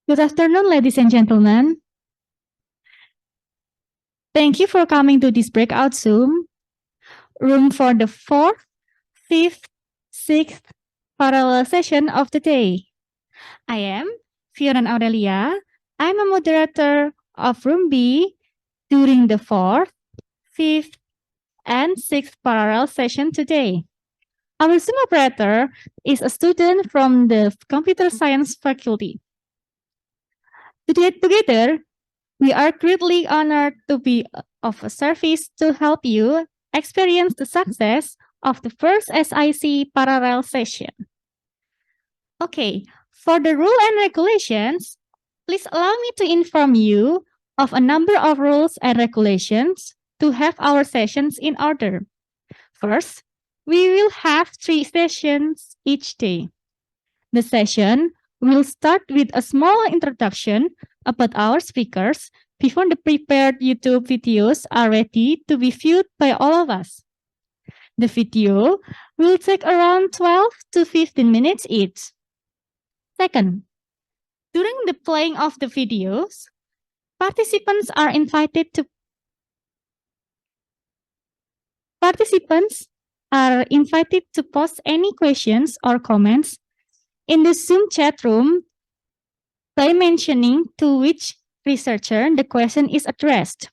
Good afternoon, ladies and gentlemen. Thank you for coming to this breakout Zoom room for the 4th, 5th, 6th parallel session of the day. I am Viorent Aurelia. I'm a moderator of room B during the 4th, 5th, and 6th parallel session today. Our Zoom operator is a student from the computer science faculty. Together, we are greatly honored to be of a service to help you experience the success of the first SIC parallel session. Okay, for the rule and regulations, please allow me to inform you of a number of rules and regulations to have our sessions in order. First, we will have 3 sessions each day. The session will start with a small introduction about our speakers before the prepared YouTube videos are ready to be viewed by all of us. The video will take around 12 to 15 minutes each. Second, during the playing of the videos, participants are invited to post any questions or comments in the Zoom chat room by mentioning to which researcher the question is addressed.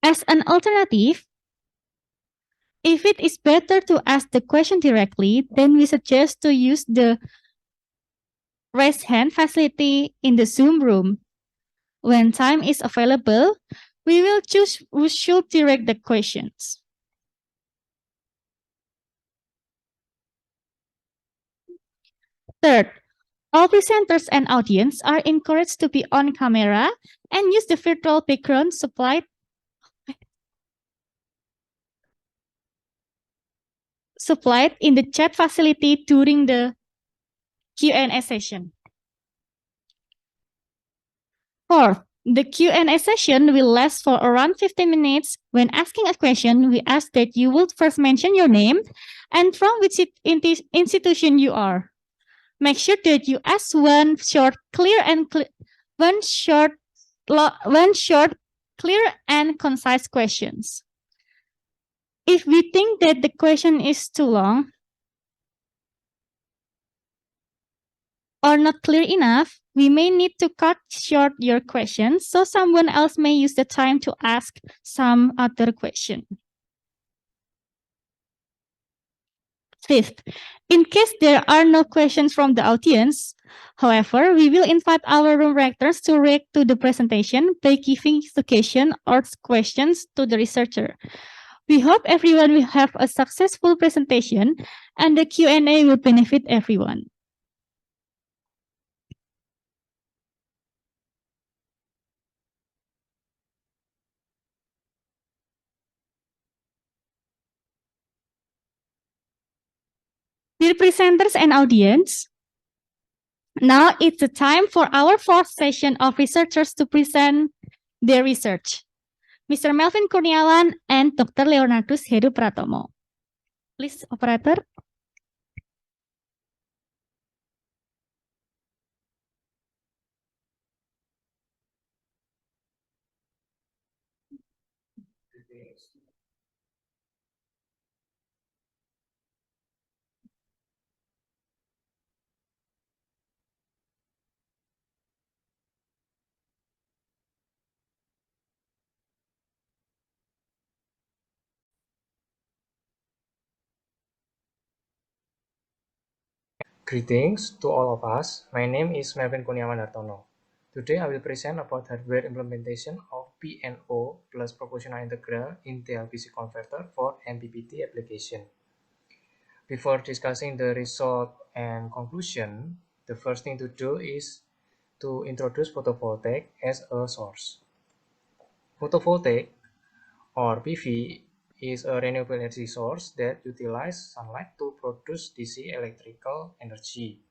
As an alternative, if it is better to ask the question directly, then we suggest to use the raise hand facility in the Zoom room. When time is available, we will choose who should direct the questions. Third, all presenters and audience are encouraged to be on camera and use the virtual background supplied in the chat facility during the Q&A session. Fourth, the Q&A session will last for around 15 minutes. When asking a question, we ask that you will first mention your name and from which institution you are. Make sure that you ask one short, clear, and concise questions. If we think that the question is too long or not clear enough, we may need to cut short your questions so someone else may use the time to ask some other question. Fifth, in case there are no questions from the audience, however, we will invite our room rectors to react to the presentation by giving suggestions or questions to the researcher. We hope everyone will have a successful presentation and the Q&A will benefit everyone. Dear presenters and audience, now it's the time for our 4th session of researchers to present their research. Mr. Melvin Kurniawan and Dr. Leonardus Heru Pratomo. Please, operator. Greetings to all of us. My name is Melvin Hartono. Today I will present about hardware implementation of PNO plus proportional integral in TLBC converter for MPPT application. Before discussing the result and conclusion, the first thing to do is to introduce photovoltaic as a source. Photovoltaic or PV is a renewable energy source that utilizes sunlight to produce DC electrical energy.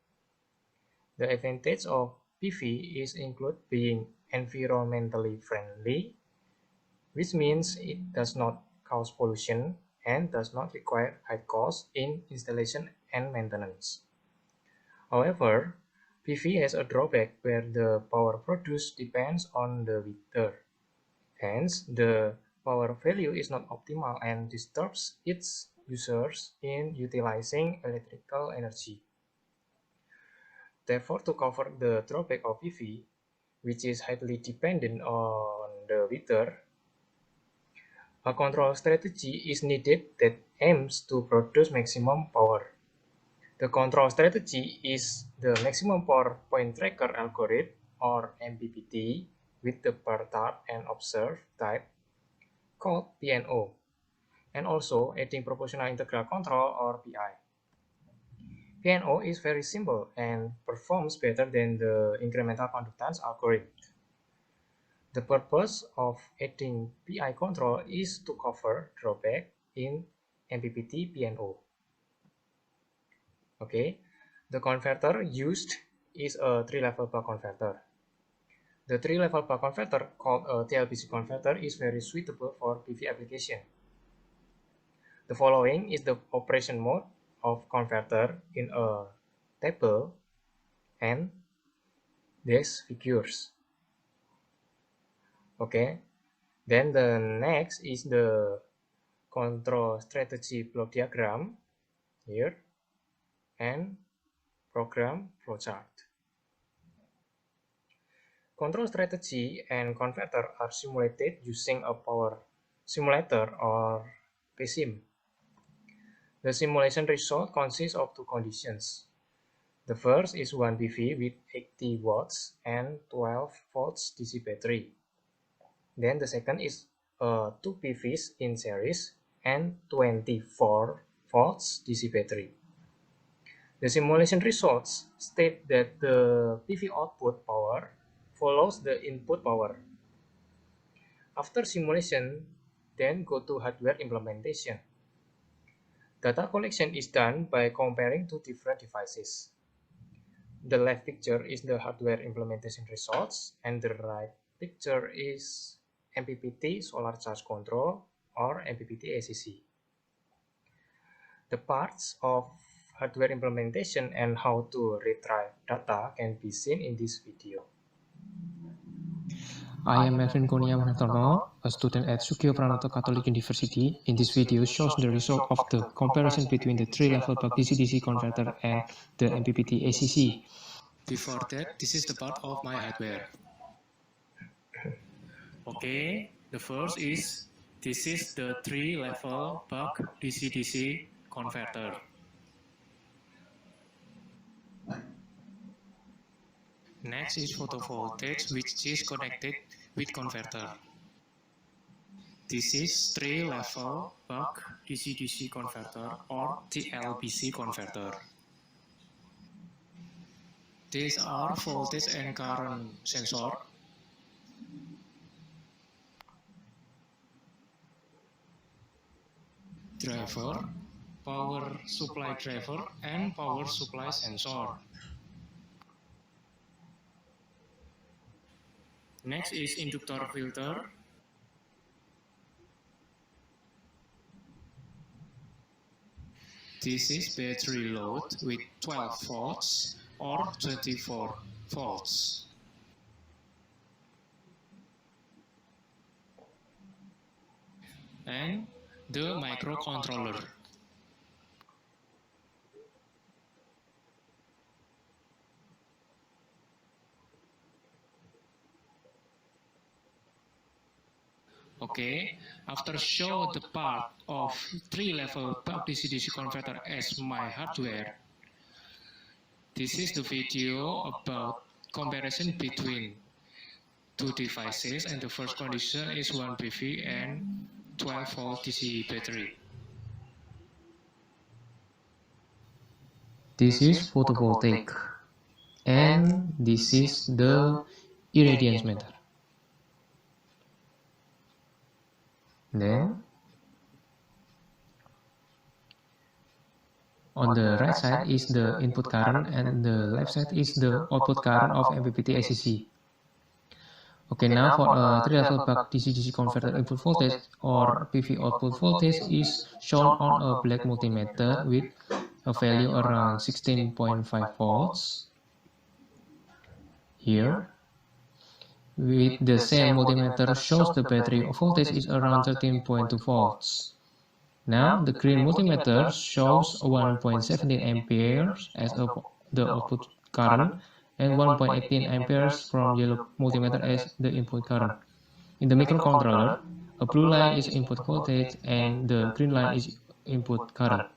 The advantage of PV is include being environmentally friendly, which means it does not cause pollution and does not require high cost in installation and maintenance. However, PV has a drawback where the power produced depends on the meter. Hence, the power value is not optimal and disturbs its users in utilizing electrical energy. Therefore, to cover the drawback of PV, which is highly dependent on the meter, a control strategy is needed that aims to produce maximum power. The control strategy is the maximum power point tracker algorithm, or MPPT, with the perturb and observe type called PNO, and also adding proportional integral control, or PI. PNO is very simple and performs better than the incremental conductance algorithm. The purpose of adding PI control is to cover drawback in MPPT PNO. Okay, the converter used is a 3-level buck converter. The 3-level buck converter, called a TLBC converter, is very suitable for PV application. The following is the operation mode of converter in a table and these figures. Okay, then the next is the control strategy block diagram here and program flowchart. Control strategy and converter are simulated using a power simulator or PSIM. The simulation result consists of two conditions. The first is 1 PV with 80 watts and 12 volts DC battery. Then the second is 2 PVs in series and 24 volts DC battery. The simulation results state that the PV output power follows the input power. After simulation, then go to hardware implementation. Data collection is done by comparing two different devices. The left picture is the hardware implementation results, and the right picture is MPPT solar charge control, or MPPT ACC. The parts of hardware implementation and how to retrieve data can be seen in this video. I am Melvin Hartono, a student at Sukio Pranoto Catholic University. In this video shows the result of the comparison between the 3-level buck DC-DC converter and the MPPT ACC. Before that, this is the part of my hardware. Okay, the first is, this is the 3-level buck DC-DC converter. Next is photovoltaic, which is connected with converter. This is 3-level buck DC-DC converter, or TLBC converter. These are voltage and current sensor. Driver, power supply driver, and power supply sensor. Next is inductor filter. This is battery load with 12 volts or 24 volts. And the microcontroller. Okay, after show the part of 3-level buck DC-DC converter as my hardware, this is the video about comparison between two devices, and the first condition is 1 PV and 12 volt DC battery. This is photovoltaic, and this is the irradiance meter. Then, on the right side is the input current, and the left side is the output current of MPPT ACC. Okay, now for a 3-level buck DC-DC converter input voltage or PV output voltage is shown on a black multimeter with a value around 16.5 volts. Here, with the same multimeter shows the battery voltage is around 13.2 volts. Now, the green multimeter shows 1.17 amperes as the output current and 1.18 amperes from yellow multimeter as the input current. In the microcontroller, a blue line is input voltage and the green line is input current.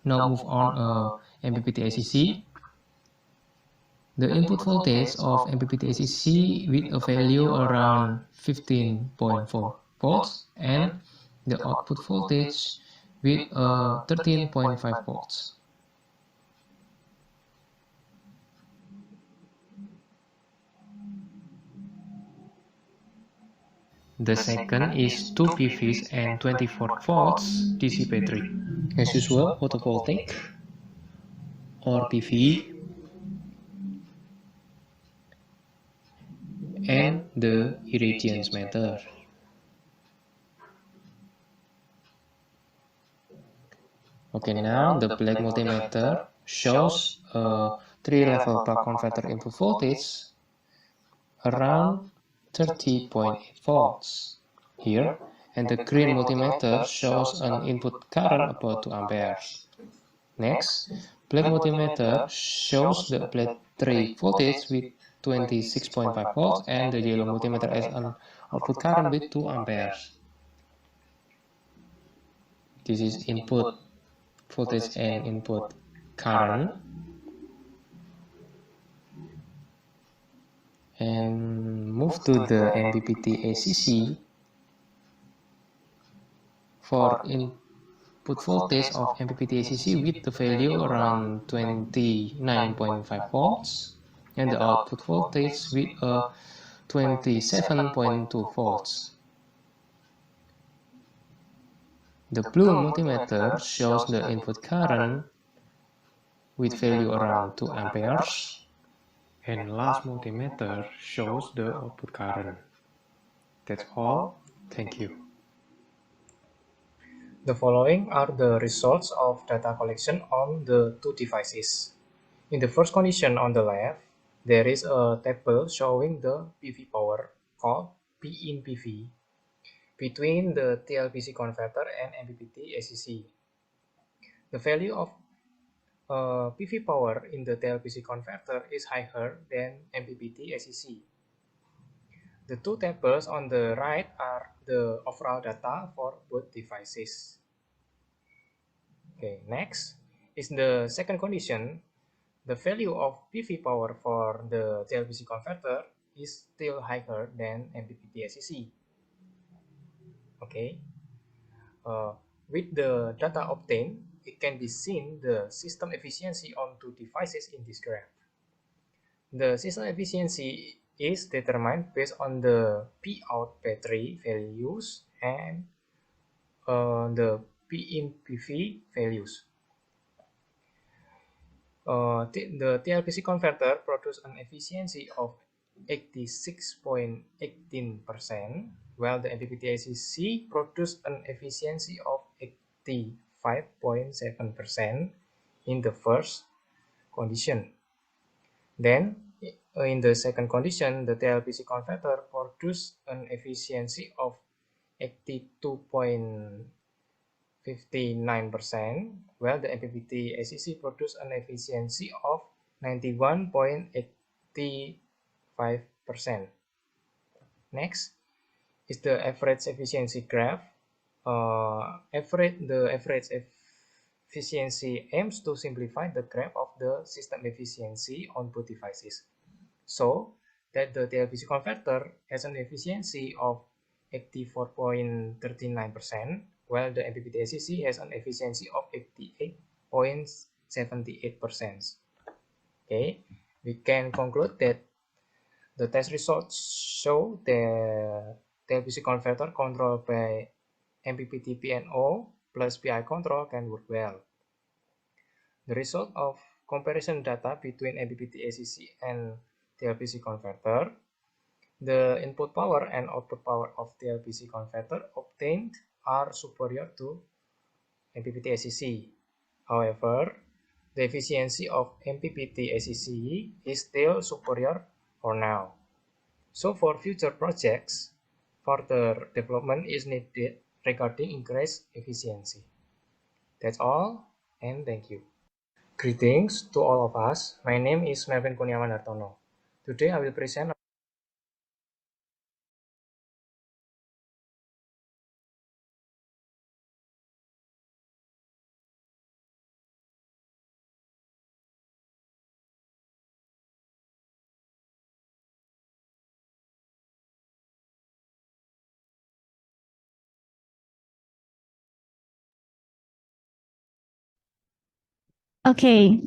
Now move on MPPT ACC. The input voltage of MPPT ACC with a value around 15.4 volts and the output voltage with 13.5 volts. The second is 2 PVs and 24 volts DC battery. As usual, photovoltaic or PV and the irradiance meter. Okay, now the black multimeter shows a 3-level buck converter input voltage around 30.8 volts here, and the green multimeter shows an input current about 2 amperes. Next, black multimeter shows the battery voltage with 26.5 volts and the yellow multimeter as an output current with 2 amperes. This is input voltage and input current. And move to the MPPT ACC. For input voltage of MPPT ACC with the value around 29.5 volts and the output voltage with 27.2 volts. The blue multimeter shows the input current with value around 2 amperes, and last multimeter shows the output current. That's all. Thank you. The following are the results of data collection on the two devices. In the first condition on the left, there is a table showing the PV power called P in PV between the TLBC converter and MPPT ACC. The value of PV power in the TLBC converter is higher than MPPT ACC. The two tables on the right are the overall data for both devices. Okay, next is the second condition. The value of PV power for the TLBC converter is still higher than MPPT ACC. Okay, with the data obtained, it can be seen the system efficiency on two devices in this graph. The system efficiency is determined based on the P out battery values and the P in PV values. The TLBC converter produces an efficiency of 86.18%, while the MPPT ACC produces an efficiency of 85.7% in the first condition. Then, in the second condition, the TLBC converter produces an efficiency of 82.59%, while the MPPT ACC produces an efficiency of 91.85%. Next is the average efficiency graph. The average efficiency aims to simplify the graph of the system efficiency on both devices, so that the TLBC converter has an efficiency of 84.39%, while the MPPT ACC has an efficiency of 88.78%. Okay, we can conclude that the test results show the TLBC converter controlled by MPPT PNO plus PI control can work well. The result of comparison data between MPPT ACC and TLBC converter, the input power and output power of TLBC converter obtained are superior to MPPT ACC. However, the efficiency of MPPT SEC is still superior for now. So for future projects, further development is needed regarding increased efficiency. That's all, and thank you. Greetings to all of us. My name is Melvin Hartono. Today I will present. Okay.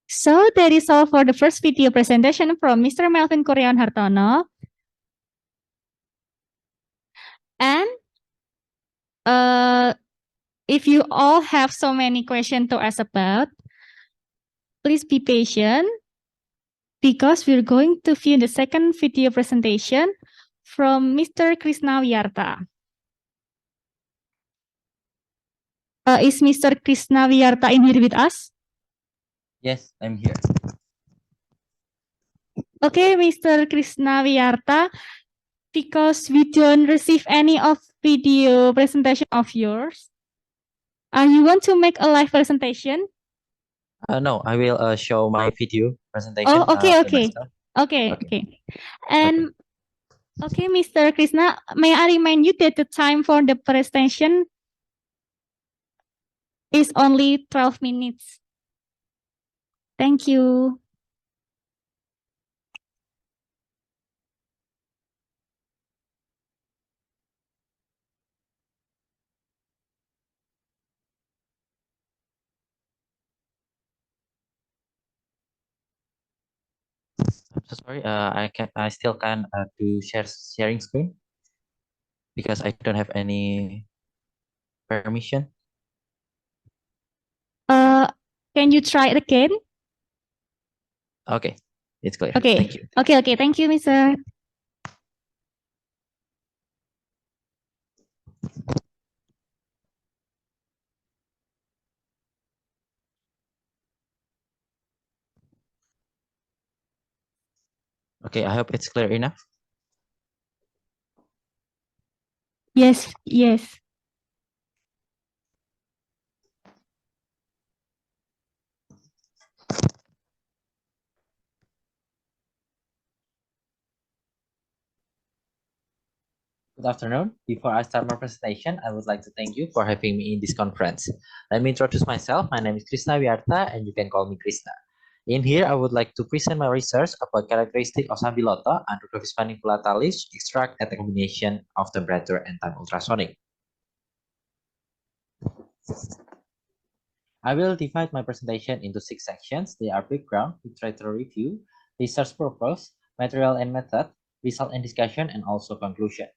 So that is all for the first video presentation from Mr. Melvin Hartono. And if you all have so many questions to ask about, please be patient because we're going to view the second video presentation from Mr. Krisna Wiyarta. Is Mr. Krisna Wiyarta in here with us? Yes, I'm here. Okay, Mr. Krisna Wiyarta, because we don't receive any of video presentation of yours, you want to make a live presentation? No, I will show my video presentation. Oh, okay, by okay. myself. Okay. And okay, Mr. Krisna, may I remind you that the time for the presentation is only 12 minutes. Thank you. I'm so sorry. I still can do sharing screen because I don't have any permission. Can you try it again? Okay, it's clear. Okay. Thank you. Okay. Thank you, Mr. Okay, I hope it's clear enough. Yes. Good afternoon. Before I start my presentation, I would like to thank you for having me in this conference. Let me introduce myself. My name is Krisna Wiyarta, and you can call me Krisna. In here, I would like to present my research about characteristics of SAMBILOTO, Andrographis paniculata leaf extract at a combination of temperature and time ultrasonic. I will divide my presentation into 6 sections. They are background, literature review, research purpose, material and method, result and discussion, and also conclusion.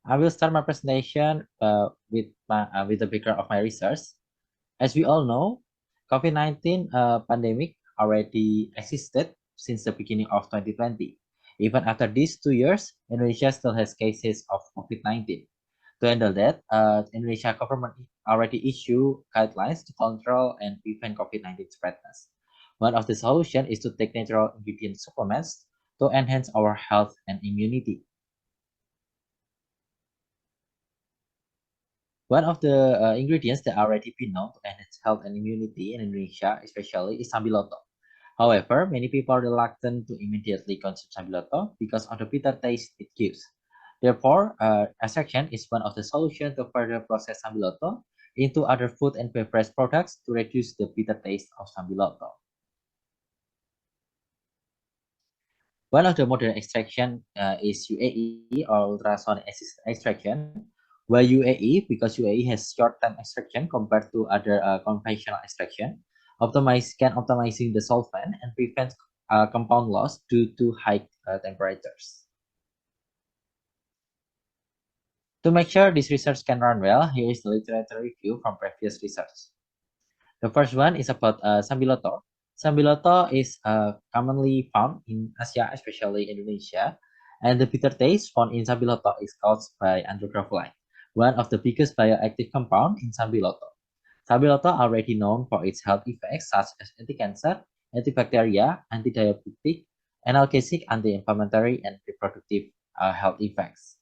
I will start my presentation with the background of my research. As we all know, COVID-19 pandemic already existed since the beginning of 2020. Even after these 2 years, Indonesia still has cases of COVID-19. To handle that, Indonesia government already issued guidelines to control and prevent COVID-19 spreadness. One of the solutions is to take natural ingredient supplements to enhance our health and immunity. One of the ingredients that already been known to enhance health and immunity in Indonesia, especially, is SAMBILOTO. However, many people are reluctant to immediately consume SAMBILOTO because of the bitter taste it gives. Therefore, extraction is one of the solutions to further process SAMBILOTO into other food and beverage products to reduce the bitter taste of SAMBILOTO. One of the modern extraction is UAE or ultrasonic assisted extraction. Why UAE? Because UAE has short-time extraction compared to other conventional extraction. Optimizing the solvent and prevents compound loss due to high temperatures. To make sure this research can run well, here is the literature review from previous research. The first one is about SAMBILOTO. SAMBILOTO is commonly found in Asia, especially Indonesia, and the bitter taste found in SAMBILOTO is caused by Andrographis. one of the biggest bioactive compound in Sambiloto. Sambiloto already known for its health effects such as anti-cancer, antibacterial, anti-diabetic, analgesic, anti-inflammatory, and reproductive health effects.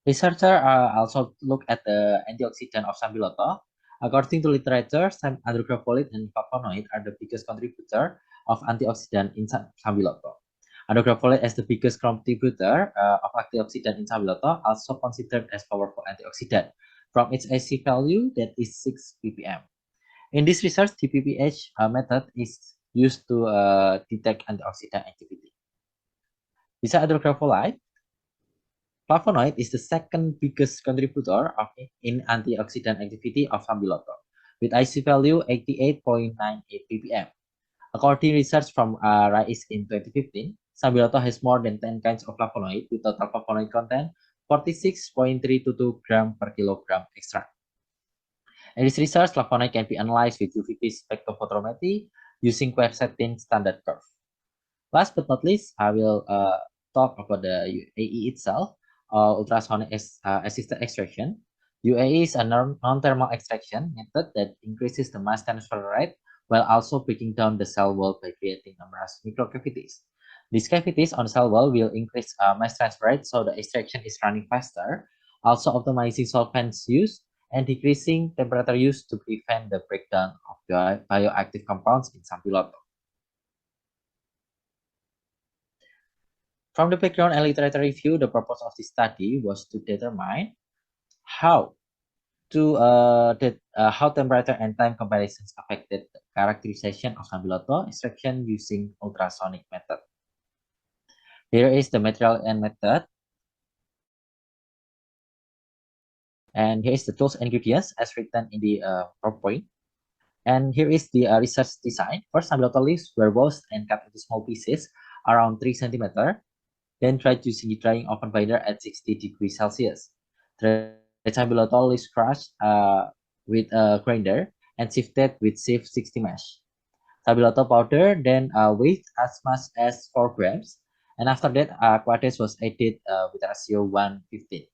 Researchers also look at the antioxidant of Sambiloto. According to literature, andrographis and flavonoid are the biggest contributor of antioxidant in Sambiloto. Andrographis is the biggest contributor of antioxidant in Sambiloto, also considered as powerful antioxidant from its AC value that is 6 ppm. In this research, the PPH method is used to detect antioxidant activity. Besides andrographis, flavonoid is the second biggest contributor in antioxidant activity of Sambiloto, with IC value 88.98 ppm. According to research from RISE in 2015, Sambiloto has more than 10 kinds of flavonoid with total flavonoid content 46.322 gram per kilogram extract. In this research, flavonoid can be analyzed with UV spectrophotometry using quercetin standard curve. Last but not least, I will talk about the UAE itself, ultrasonic assisted extraction. UAE is a non-thermal extraction method that increases the mass transfer rate while also breaking down the cell wall by creating numerous microcavities. These cavities on the cell wall will increase mass transfer rate, so the extraction is running faster, also optimizing solvents use and decreasing temperature use to prevent the breakdown of the bioactive compounds in Sambiloto. From the background and literature review, the purpose of this study was to determine how temperature and time comparisons affected the characterization of Sambiloto extraction using ultrasonic method. Here is the material and method. And here is the tools and ingredients as written in the PowerPoint. And here is the research design. First, Sambiloto leaves were washed and cut into small pieces around 3 cm. Then tried using the drying oven binder at 60 degrees Celsius. The Sambiloto leaves crushed with a grinder and sifted with sieve 60 mesh. Sambiloto powder then weighed as much as 4 grams. And after that, quarters was added with ratio 1:15.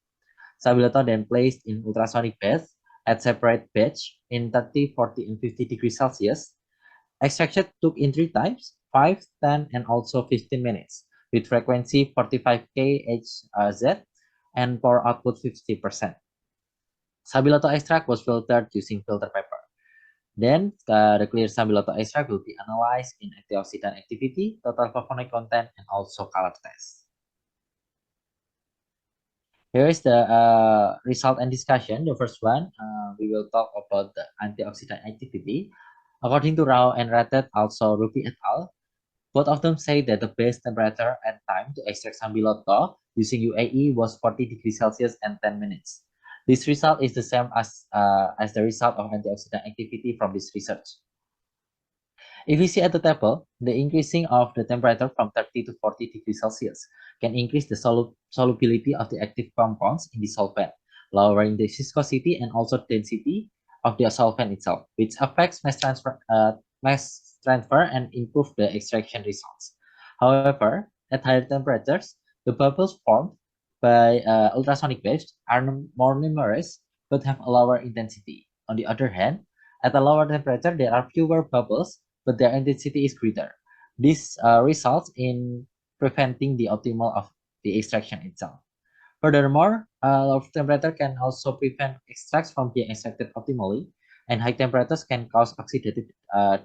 Sambiloto then placed in ultrasonic bath at separate batch in 30, 40, and 50 degrees Celsius. Extraction took in 3 times, 5, 10, and also 15 minutes, with frequency 45 kHz and power output 50%. Sambiloto extract was filtered using filter paper. Then the clear Sambiloto extract will be analyzed in antioxidant activity, total flavonoid content, and also color test. Here is the result and discussion. The first one, we will talk about the antioxidant activity. According to Rao and Ratet, also Ruby et al., both of them say that the best temperature and time to extract Sambiloto using UAE was 40 degrees Celsius and 10 minutes. This result is the same as the result of antioxidant activity from this research. If we see at the table, the increasing of the temperature from 30 to 40 degrees Celsius can increase the solubility of the active compounds in the solvent, lowering the viscosity and also density of the solvent itself, which affects mass transfer and improve the extraction results. However, at higher temperatures, the bubbles formed by ultrasonic waves are more numerous but have a lower intensity. On the other hand, at a lower temperature, there are fewer bubbles but their intensity is greater. This results in preventing the optimal of the extraction itself. Furthermore, low temperature can also prevent extracts from being extracted optimally, and high temperatures can cause oxidative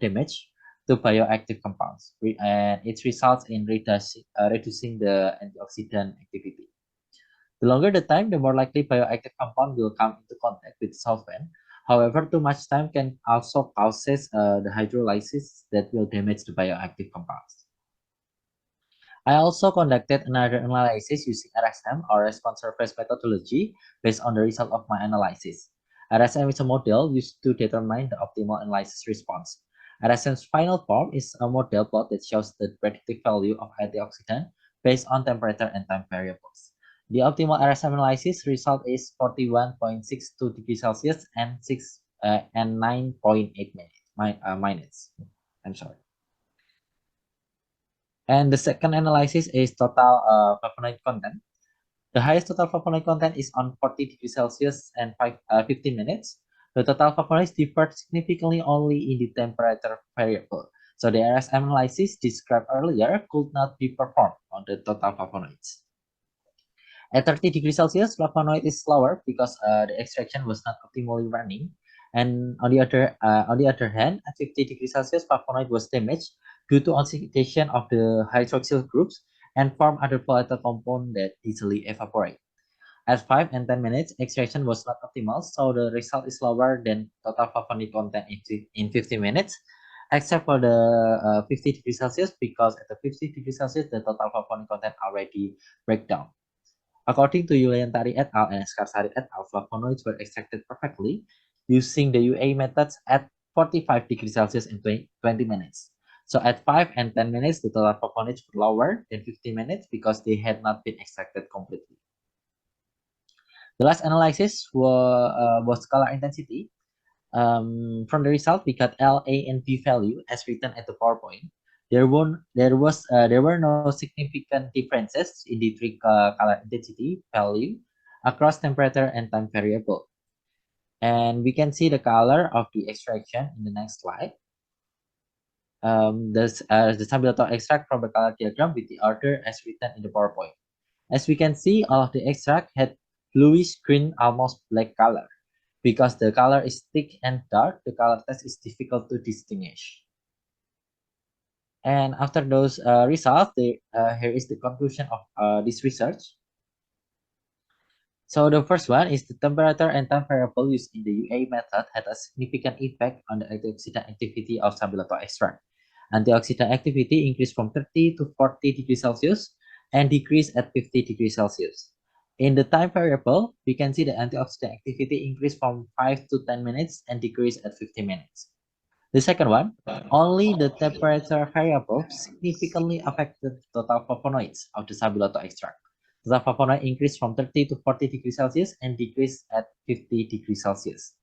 damage to bioactive compounds, and it results in reducing the antioxidant activity. The longer the time, the more likely bioactive compound will come into contact with solvent. However, too much time can also causes the hydrolysis that will damage the bioactive compounds. I also conducted another analysis using RSM or response surface methodology based on the result of my analysis. RSM is a model used to determine the optimal analysis response. RSM's final form is a model plot that shows the predictive value of antioxidant based on temperature and time variables. The optimal RSM analysis result is 41.62 degrees Celsius and 9.8 minutes. I'm sorry. And the second analysis is total flavonoid content. The highest total flavonoid content is on 40 degrees Celsius and 15 minutes. The total flavonoids differed significantly only in the temperature variable. So the RSM analysis described earlier could not be performed on the total flavonoids. At 30 degrees Celsius, flavonoid is slower because the extraction was not optimally running. And on the other hand, at 50 degrees Celsius, flavonoid was damaged due to oxidation of the hydroxyl groups and form other volatile compounds that easily evaporate. At 5 and 10 minutes, extraction was not optimal, so the result is lower than total flavonoid content in 50 minutes, except for the 50 degrees Celsius, because at the 50 degrees Celsius, the total flavonoid content already break down. According to Yuliantari et al. And Skarsari et al., flavonoids were extracted perfectly using the UA methods at 45 degrees Celsius in 20 minutes. So at 5 and 10 minutes, the total flavonoids were lower than 15 minutes because they had not been extracted completely. The last analysis was color intensity. From the result, we got L, A, and B value as written at the PowerPoint. There were no significant differences in the three color intensity value across temperature and time variable. And we can see the color of the extraction in the next slide. The SAMBILOTO extract from the color diagram with the order as written in the PowerPoint. As we can see, all of the extract had bluish green, almost black color. Because the color is thick and dark, the color test is difficult to distinguish. And after those results, here is the conclusion of this research. So the first one is the temperature and time variable used in the UA method had a significant effect on the antioxidant activity of SAMBILOTO extract. Antioxidant activity increased from 30 to 40 degrees Celsius and decreased at 50 degrees Celsius. In the time variable, we can see the antioxidant activity increased from 5 to 10 minutes and decreased at 50 minutes. The second one, only the temperature variable significantly affected total flavonoids of the SAMBILOTO extract. Total flavonoid increased from 30 to 40 degrees Celsius and decreased at 50 degrees Celsius.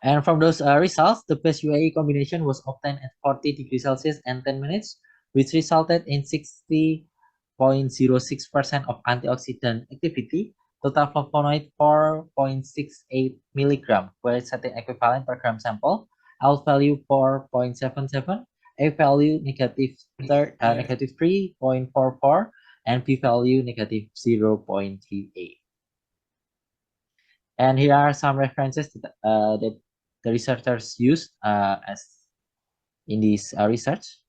And from those results, the best UAE combination was obtained at 40 degrees Celsius and 10 minutes, which resulted in 60.06% of antioxidant activity, total flavonoid 4.68 milligram, where setting equivalent per gram sample, L value 4.77, A value negative 3.44, and P value negative 0.38. And here are some references that the researchers used as in this research.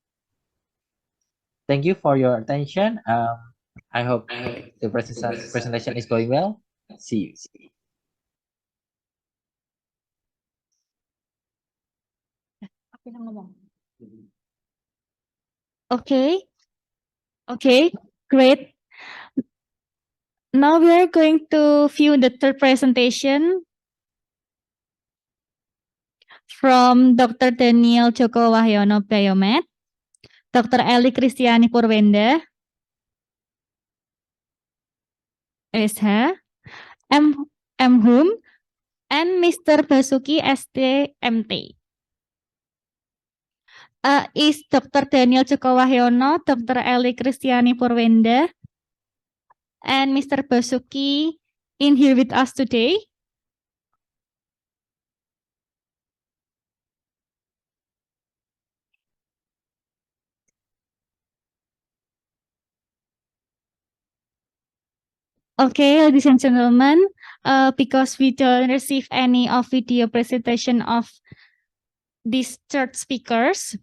Thank you for your attention. I hope the presentation is going well. See you. Okay. Okay, great. Now we are going to view the third presentation from Dr. Daniel Joko Wahyono BioMed, Dr. Elly Kristiani Purwendah, SH, M.Hum, and Mr. Basuki STMT. Is Dr. Daniel Joko Wahyono, Dr. Elly Kristiani Purwendah, and Mr. Basuki in here with us today? Okay, ladies and gentlemen, because we don't receive any of video presentation of these third speakers,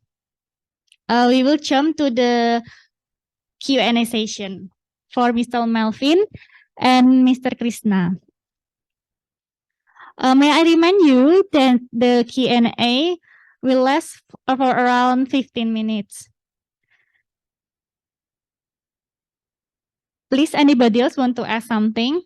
we will jump to the Q&A session for Mr. Melvin and Mr. Krisna. May I remind you that the Q&A will last for around 15 minutes. Please, anybody else want to ask something?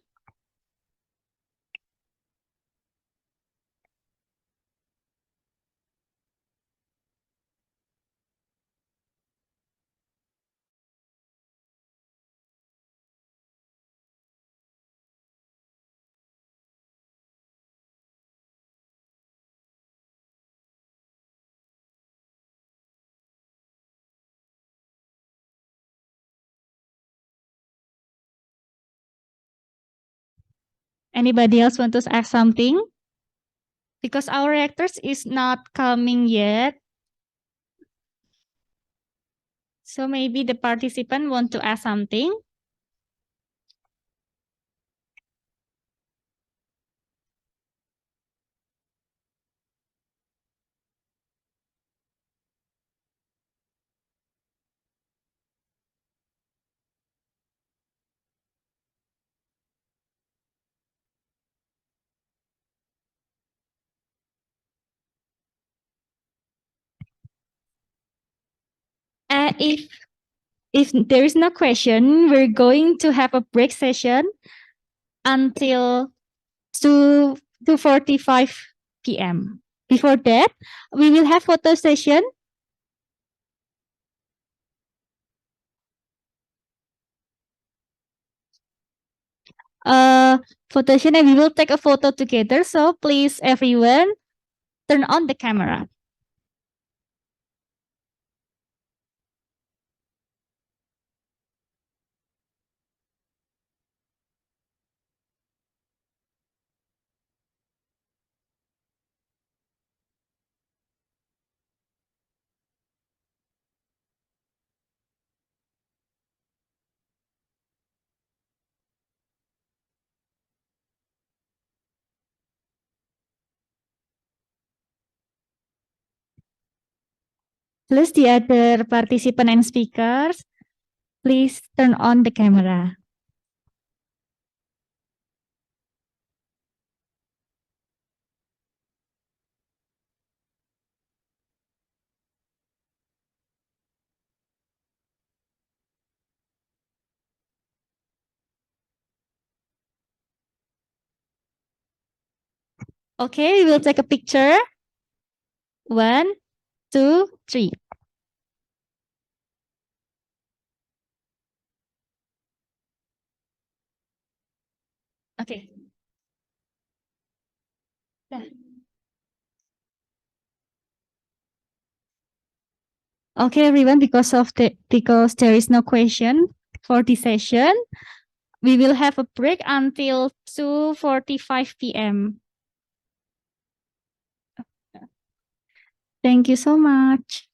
Anybody else want to ask something? Because our reactors is not coming yet. So maybe the participant want to ask something. If there is no question, we're going to have a break session until 2:45 p.m. Before that, we will have photo session. Photo session and we will take a photo together. So please, everyone, turn on the camera. Plus the other participant and speakers, please turn on the camera. Okay, we will take a picture. 1, 2, 3. Okay. Okay, everyone, because there is no question for this session, we will have a break until 2:45 p.m. Thank you so much.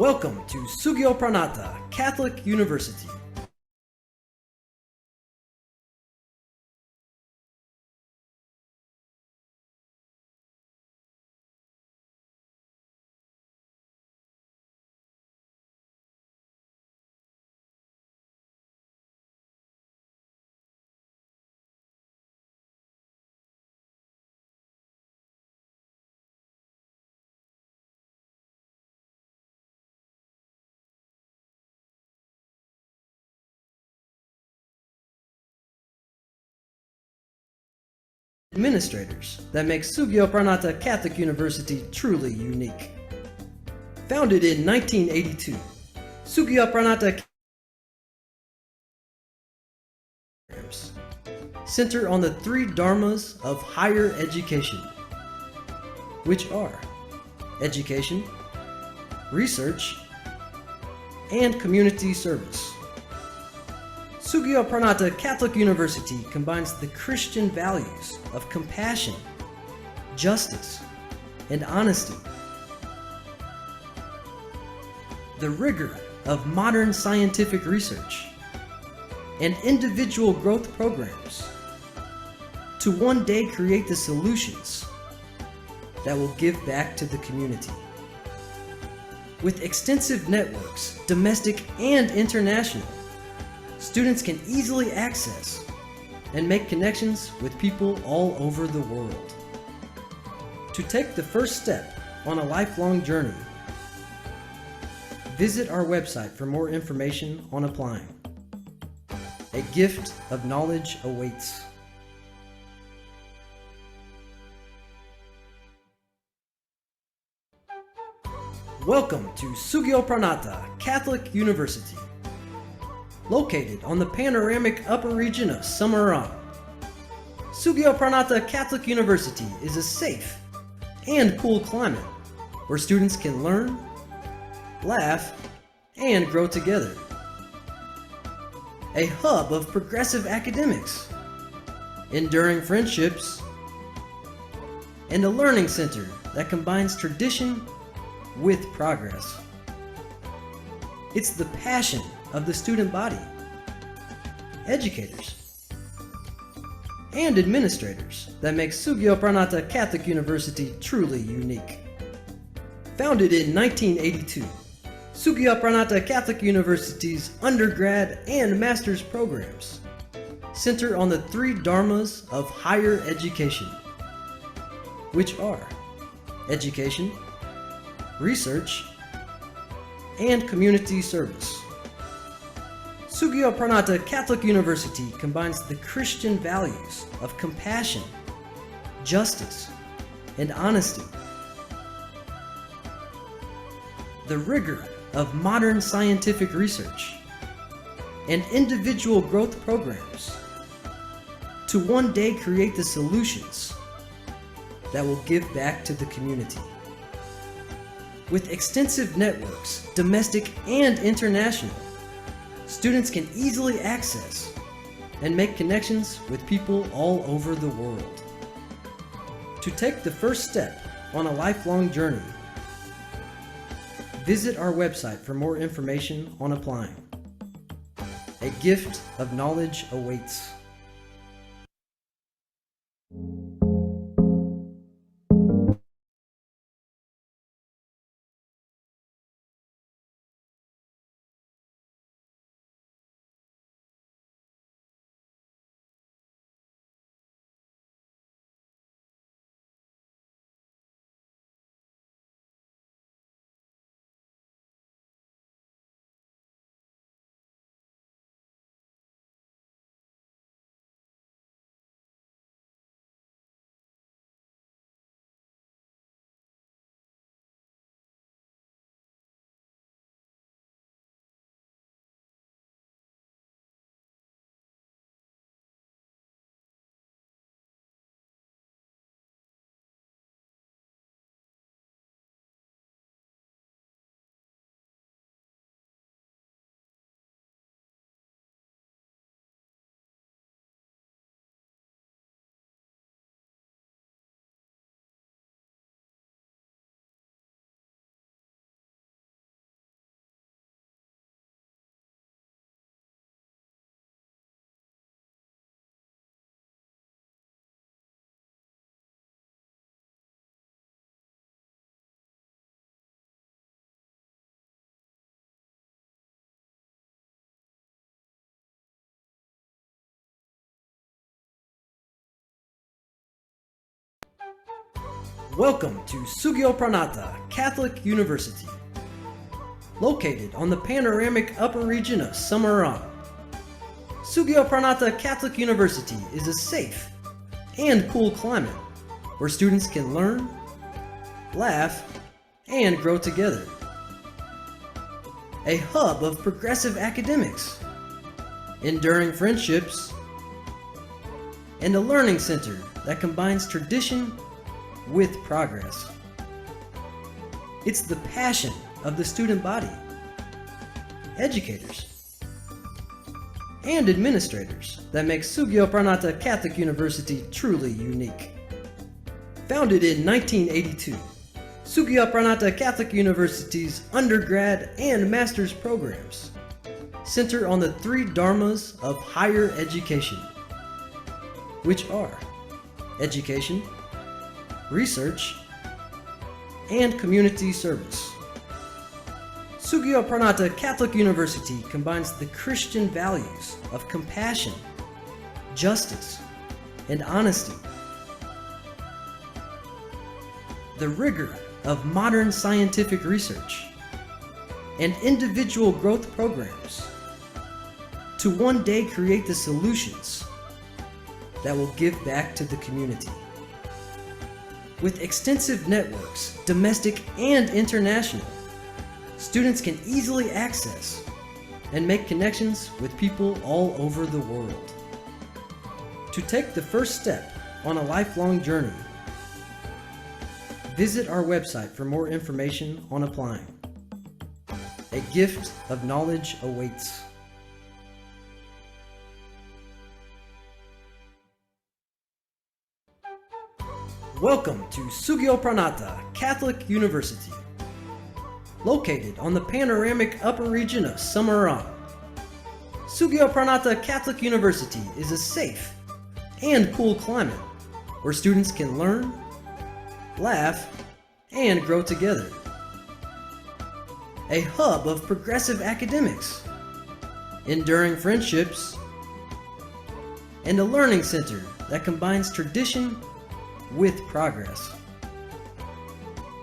Welcome to Sugyo Pranata Catholic University. Administrators that make Sugyo Pranata Catholic University truly unique. Founded in 1982, Sugyo Pranata center on the three dharmas of higher education, which are education, research, and community service. Sugyo Pranata Catholic University combines the Christian values of compassion, justice, and honesty, the rigor of modern scientific research, and individual growth programs to one day create the solutions that will give back to the community. With extensive networks, domestic and international, students can easily access and make connections with people all over the world. To take the first step on a lifelong journey, visit our website for more information on applying. A gift of knowledge awaits. Welcome to Sugyo Pranata Catholic University. Located on the panoramic upper region of Samarang, Sugyo Pranata Catholic University is a safe and cool climate where students can learn, laugh, and grow together. A hub of progressive academics, enduring friendships, and a learning center that combines tradition with progress. It's the passion of the student body, educators, and administrators that make Sugyo Pranata Catholic University truly unique. Founded in 1982, Sugyo Pranata Catholic University's undergrad and master's programs center on the three dharmas of higher education, which are education, research, and community service. Sugyo Pranata Catholic University combines the Christian values of compassion, justice, and honesty, the rigor of modern scientific research, and individual growth programs to one day create the solutions that will give back to the community. With extensive networks, domestic and international, students can easily access and make connections with people all over the world. To take the first step on a lifelong journey, visit our website for more information on applying. A gift of knowledge awaits. Welcome to Sugyo Pranata Catholic University. Located on the panoramic upper region of Samarang, Sugyo Pranata Catholic University is a safe and cool climate where students can learn, laugh, and grow together. A hub of progressive academics, enduring friendships, and a learning center that combines tradition with progress. It's the passion of the student body, educators, and administrators that makes Sugyo Pranata Catholic University truly unique. Founded in 1982, Sugyo Pranata Catholic University's undergrad and master's programs center on the three dharmas of higher education, which are education, research, and community service. Sugyo Pranata Catholic University combines the Christian values of compassion, justice, and honesty, the rigor of modern scientific research, and individual growth programs to one day create the solutions that will give back to the community. With extensive networks, domestic and international, students can easily access and make connections with people all over the world. To take the first step on a lifelong journey, visit our website for more information on applying. A gift of knowledge awaits. Welcome to Sugyo Pranata Catholic University. Located on the panoramic upper region of Samarang, Sugyo Pranata Catholic University is a safe and cool climate where students can learn, laugh, and grow together. A hub of progressive academics, enduring friendships, and a learning center that combines tradition with progress.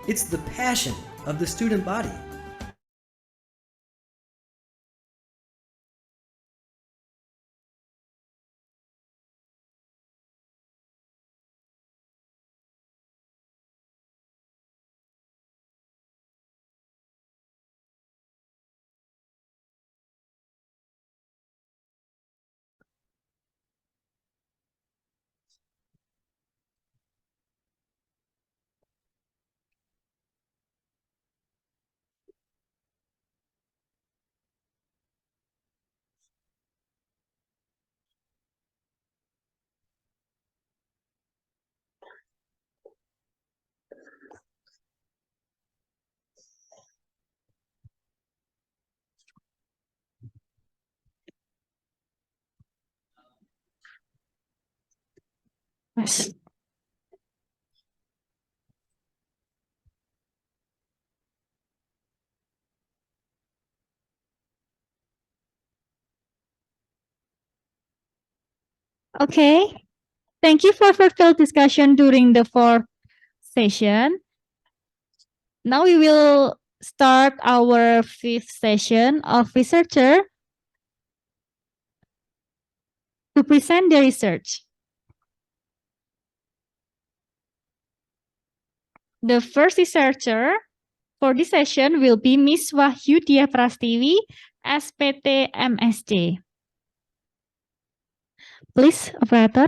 It's the passion of the student body, Yes. Okay, thank you for fruitful discussion during the fourth session. Now we will start our fifth session of researcher to present the research. The first researcher for this session will be Miss Wahyudia Prastiwi, SPT MSc. Please, operator.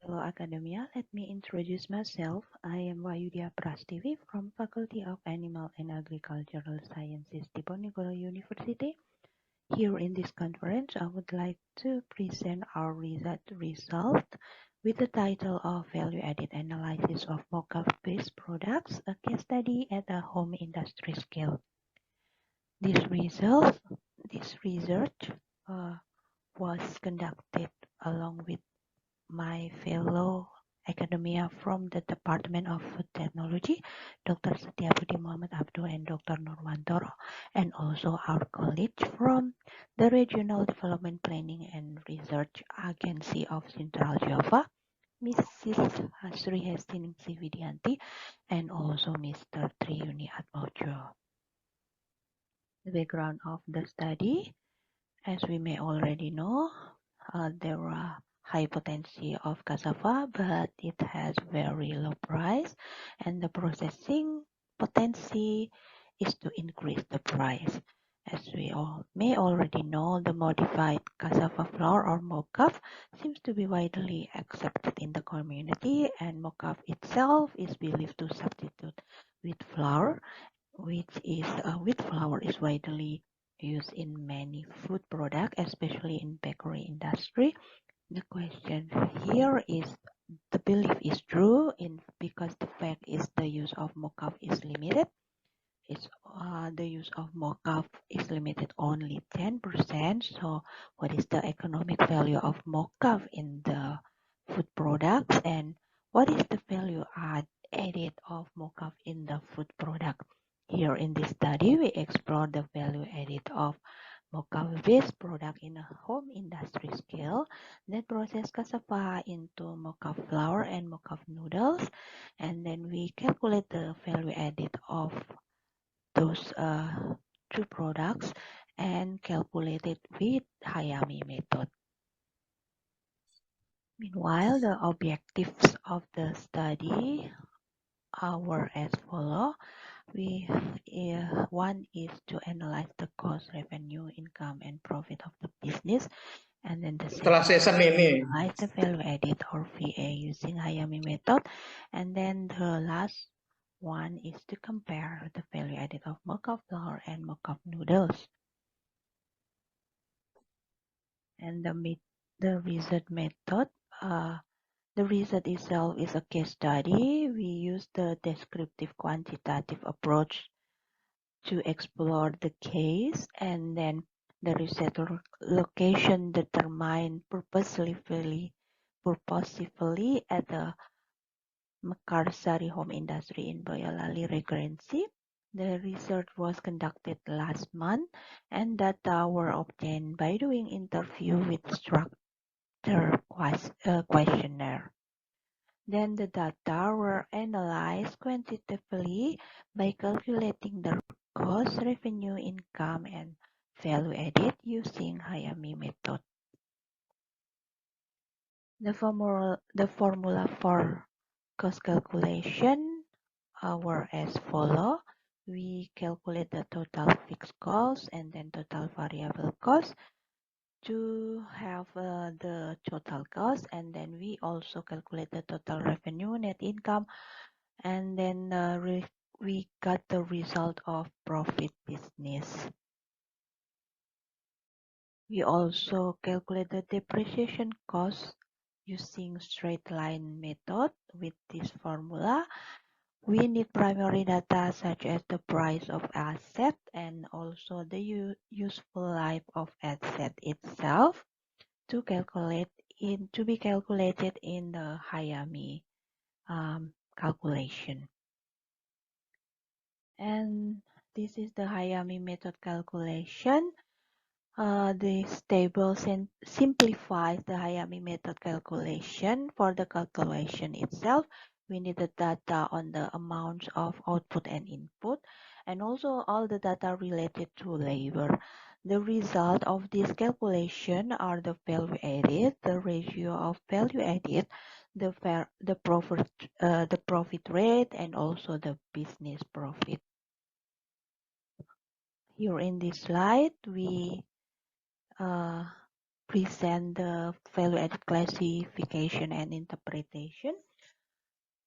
Hello Academia, let me introduce myself. I am Wahyudia Prastiwi from Faculty of Animal and Agricultural Sciences, Diponegoro University. Here in this conference, I would like to present our result with the title of Value-Added Analysis of Mocha-based Products, a case study at a home industry scale. This research was conducted along with my fellow academia from the Department of Food Technology, Dr. Setiabudi Muhammad Abdul and Dr. Nurwantoro, and also our colleagues from the Regional Development Planning and Research Agency of Central Java, Mrs. Sri Hestiningsi Widianti, and also Mr. Triyuni Atmojo. The background of the study, as we may already know, there are high potency of cassava, but it has very low price, and the processing potency is to increase the price. As we all may already know, the modified cassava flour or mocaf seems to be widely accepted in the community, and mocaf itself is believed to substitute wheat flour, which is wheat flour is widely used in many food products, especially in bakery industry. The question here is the belief is true because the fact is the use of mocaf is limited. The use of mocaf is limited only 10%. So what is the economic value of mocaf in the food products, and what is the value added of mocaf in the food product? Here in this study, we explore the value added of mocaf-based product in a home industry scale that process cassava into mocaf flour and mocaf noodles, and then we calculate the value added of those two products and calculate it with Hayami method. Meanwhile, the objectives of the study were as follow. One is to analyze the cost, revenue, income, and profit of the business, and then the second analyze the value added or VA using Hayami method, and then the last one is to compare the value added of mocaf flour and mocaf noodles. And the result method, the result itself is a case study. We use the descriptive quantitative approach to explore the case, and then the reset location determined purposefully at the Mekarsari home industry in Boyolali Regency. The research was conducted last month, and data were obtained by doing interview with structured questionnaire. Then the data were analyzed quantitatively by calculating the cost, revenue, income, and value added using Hayami method. The formula for cost calculation were as follow. We calculate the total fixed cost and then total variable cost to have the total cost, and then we also calculate the total revenue, net income, and then we got the result of profit business. We also calculate the depreciation cost using straight line method. With this formula, we need primary data such as the price of asset and also the useful life of asset itself to be calculated in the Hayami calculation. And this is the Hayami method calculation. This table simplifies the Hayami method calculation. For the calculation itself, we need the data on the amounts of output and input, and also all the data related to labor. The result of this calculation are the value added, the ratio of value added, the profit rate, and also the business profit. Here in this slide, we present the value-added classification and interpretation.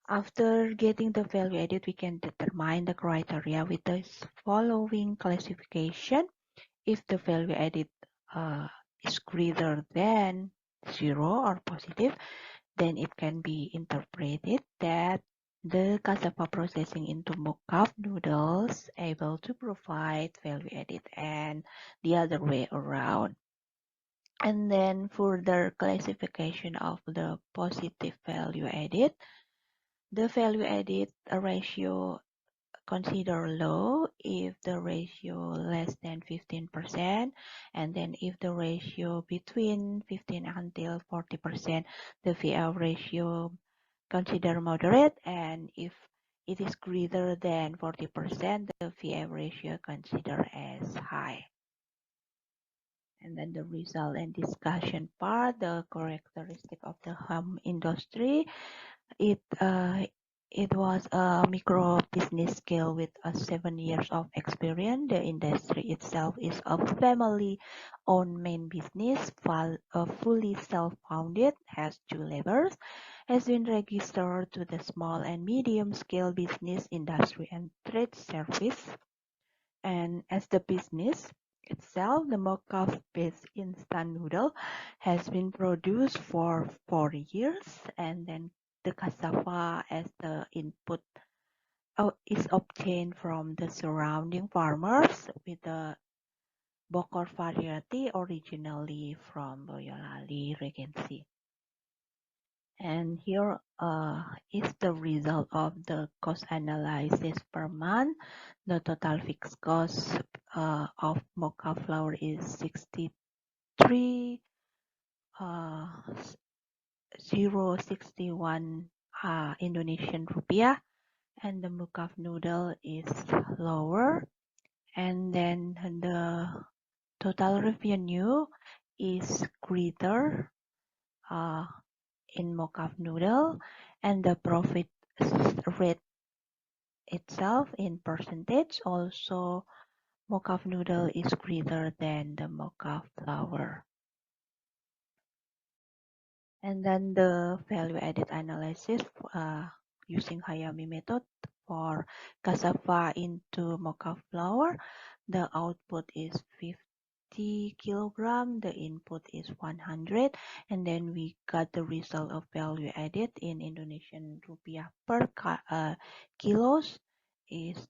After getting the value added, we can determine the criteria with the following classification. If the value added is greater than 0 or positive, then it can be interpreted that the cassava processing into mocaf noodles able to provide value added and the other way around. And then further classification of the positive value added, the value added ratio consider low if the ratio less than 15%, and then if the ratio between 15 until 40%, the VL ratio consider moderate, and if it is greater than 40%, the VL ratio consider as high. And then the result and discussion part, the characteristic of the home industry. It was a micro business scale with 7 years of experience. The industry itself is a family-owned main business, fully self-founded, has 2 levels, has been registered to the small and medium scale business, industry, and trade service. And as the business itself, the mocaf-based instant noodle has been produced for 4 years, and then the cassava as the input is obtained from the surrounding farmers with the Bokor variety originally from Boyolali Regency. And here is the result of the cost analysis per month. The total fixed cost of mocha flour is 63,061 Indonesian rupiah, and the mocha noodle is lower. And then the total revenue is greater in mocaf noodle, and the profit rate itself in percentage also mocaf noodle is greater than the mocaf flour. And then the value added analysis using Hayami method for cassava into mocaf flour, the output is 50 kilogram, the input is 100, and then we got the result of value added in Indonesian rupiah per kilos is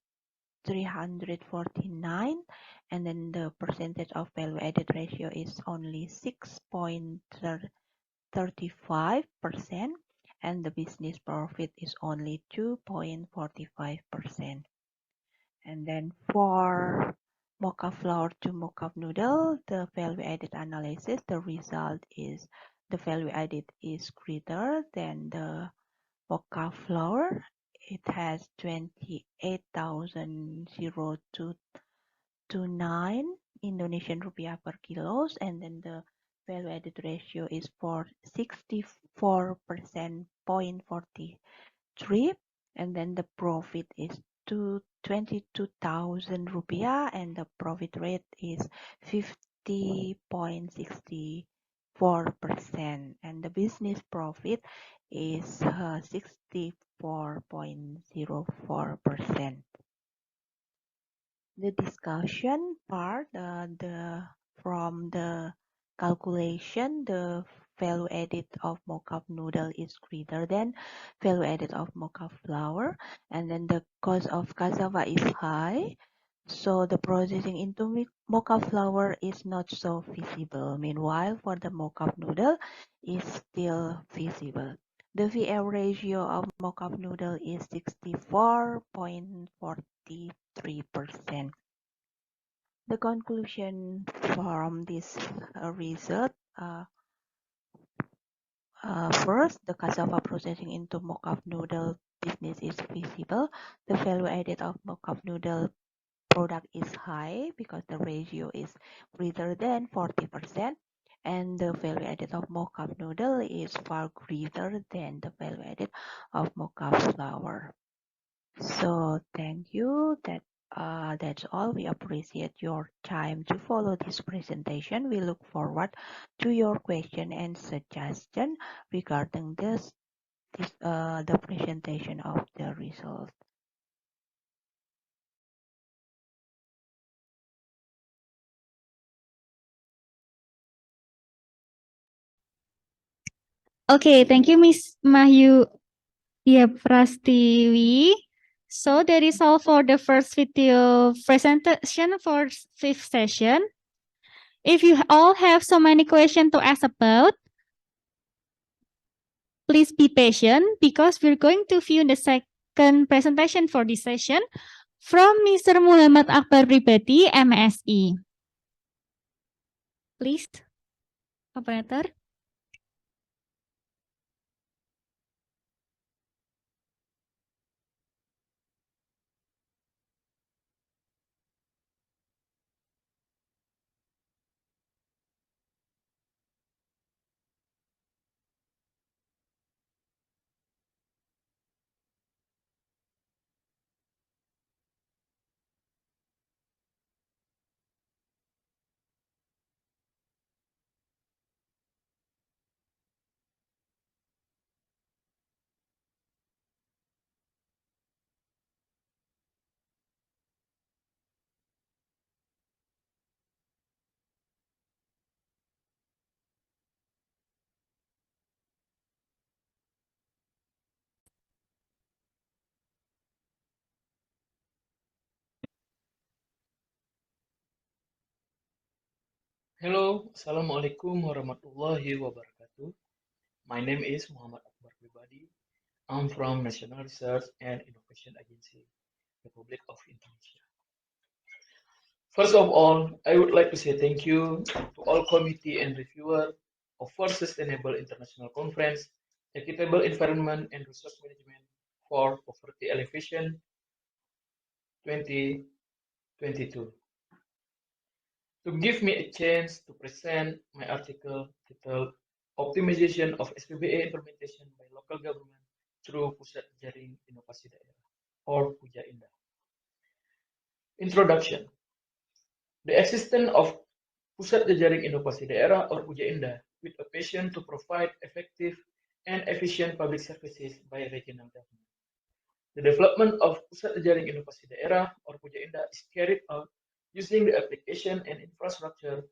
349, and then the percentage of value added ratio is only 6.35%, and the business profit is only 2.45%. And then for mocha flour to mocha noodle, the value added analysis, the result is the value added is greater than the mocha flour. It has 28,029 Indonesian rupiah per kilos, and then the value added ratio is for 64.43, and then the profit is 22,000 rupiah, and the profit rate is 50.64%, and the business profit is 64.04%. The discussion part, from the calculation, the value added of mocha noodle is greater than value added of mocha flour, and then the cost of cassava is high, so the processing into mocha flour is not so feasible. Meanwhile, for the mocha noodle is still feasible. The VL ratio of mocha noodle is 64.43%. The conclusion from this result, first, the cassava processing into mocha noodle business is feasible. The value added of mocha noodle product is high because the ratio is greater than 40%, and the value added of mocha noodle is far greater than the value added of mocha flour. So thank you. That's all. We appreciate your time to follow this presentation. We look forward to your question and suggestion regarding the presentation of the results. Okay, thank you, Miss Mahyu Prastiwi. So that is all for the first video presentation for fifth session. If you all have so many questions to ask about, please be patient because we're going to view the second presentation for this session from Mr. Muhammad Akbar Pribadi, MSI. Please, operator. Hello, Assalamualaikum warahmatullahi wabarakatuh. My name is Muhammad Akbar Pribadi. I'm from National Research and Innovation Agency, Republic of Indonesia. First of all, I would like to say thank you to all committee and reviewer of First Sustainable International Conference, Equitable Environment and Resource Management for Poverty Alleviation 2022. To give me a chance to present my article titled Optimization of SPBA Implementation by Local Government through Pusat Jaring Inovasi Daerah, or Puja Indah. Introduction. The existence of Pusat Jaring Inovasi Daerah, or Puja Indah, with a passion to provide effective and efficient public services by regional government. The development of Pusat Jaring Inovasi Daerah, or Puja Indah, is carried out using the application and infrastructure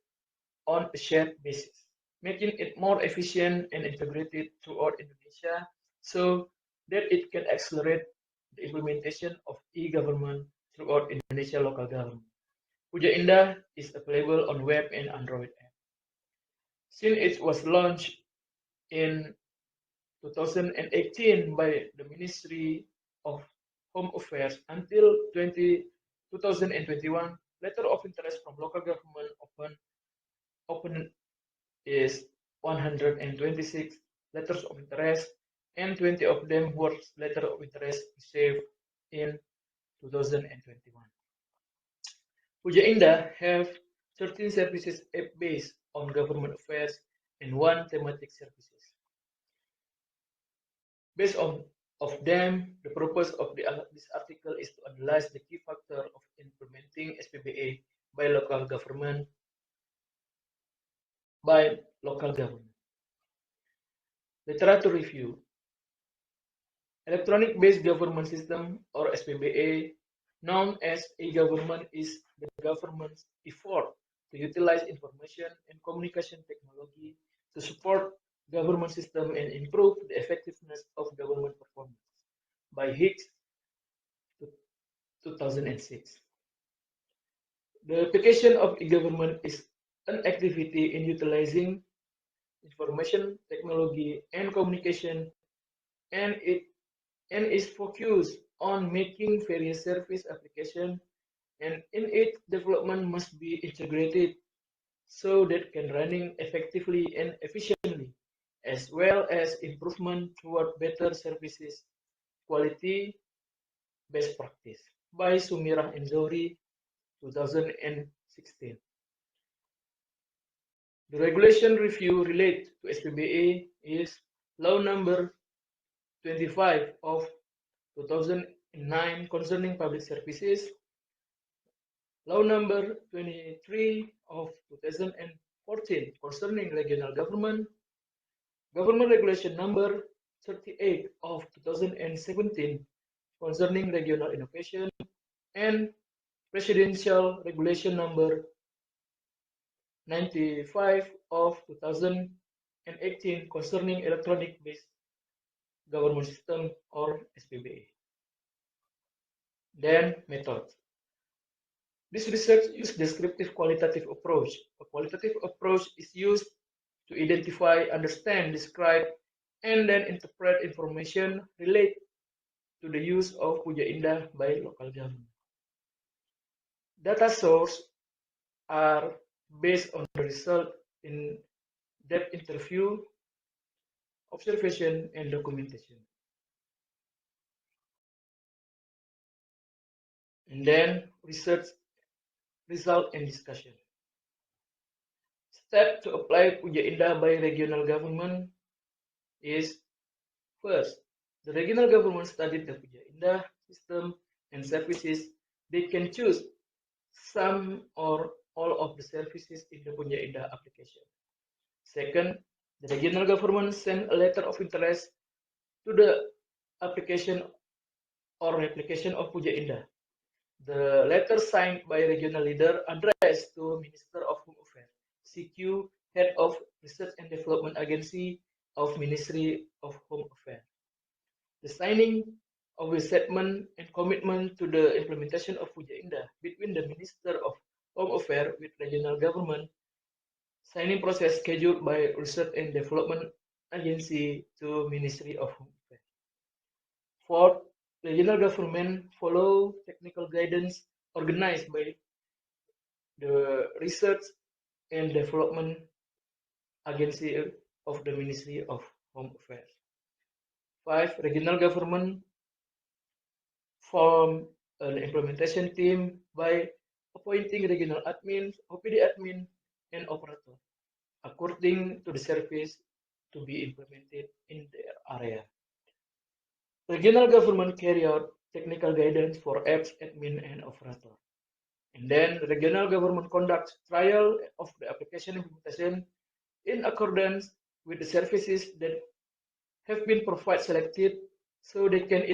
on a shared basis, making it more efficient and integrated throughout Indonesia so that it can accelerate the implementation of e-government throughout Indonesia local government. Puja Indah is available on web and Android app. Since it was launched in 2018 by the Ministry of Home Affairs until 2021, letter of interest from local government open is 126 letters of interest, and 20 of them were letter of interest received in 2021. Puja Indah have 13 services app based on government affairs and 1 thematic services. Based on of them, the purpose of this article is to analyze the key factor of implementing SPBA by local government. Literature review. Electronic-based government system, or SPBA, known as e-government, is the government's effort to utilize information and communication technology to support government system and improve the effectiveness of government performance by Hicks 2006. The application of e-government is an activity in utilizing information technology and communication, and is focused on making various service applications, and in its development must be integrated so that can running effectively and efficiently, as well as improvement toward better services quality best practice by Sumirah and Zohri 2016. The regulation review related to SPBA is Law Number 25 of 2009 concerning public services, Law Number 23 of 2014 concerning regional government, Government Regulation Number 38 of 2017 concerning regional innovation, and Presidential Regulation Number 95 of 2018 2018 concerning electronic-based government system or SPBA. Then methods. This research uses descriptive qualitative approach. A qualitative approach is used to identify, understand, describe, and then interpret information related to the use of Puja Indah by local government. Data sources are based on the result in depth interview, observation, and documentation. And then research result and discussion. Step to apply Puja Indah by regional government is first, the regional government studied the Puja Indah system and services. They can choose some or all of the services in the Puja Indah application. Second, the regional government sent a letter of interest to the application or application of Puja Indah. The letter signed by regional leader addressed to Minister of Home Affairs, CQ, Head of Research and Development Agency of Ministry of Home Affairs. The signing of a statement and commitment to the implementation of Puja Indah between the Minister of Home Affairs with regional government, signing process scheduled by Research and Development Agency to Ministry of Home Affairs. Fourth, regional government follow technical guidance organized by the Research and Development Agency of the Ministry of Home Affairs. Five, regional government form an implementation team by appointing regional admins, OPD admin, and operator according to the service to be implemented in their area. Regional government carry out technical guidance for apps, admin, and operator. And then the regional government conducts trial of the application implementation in accordance with the services that have been provided selected, so it can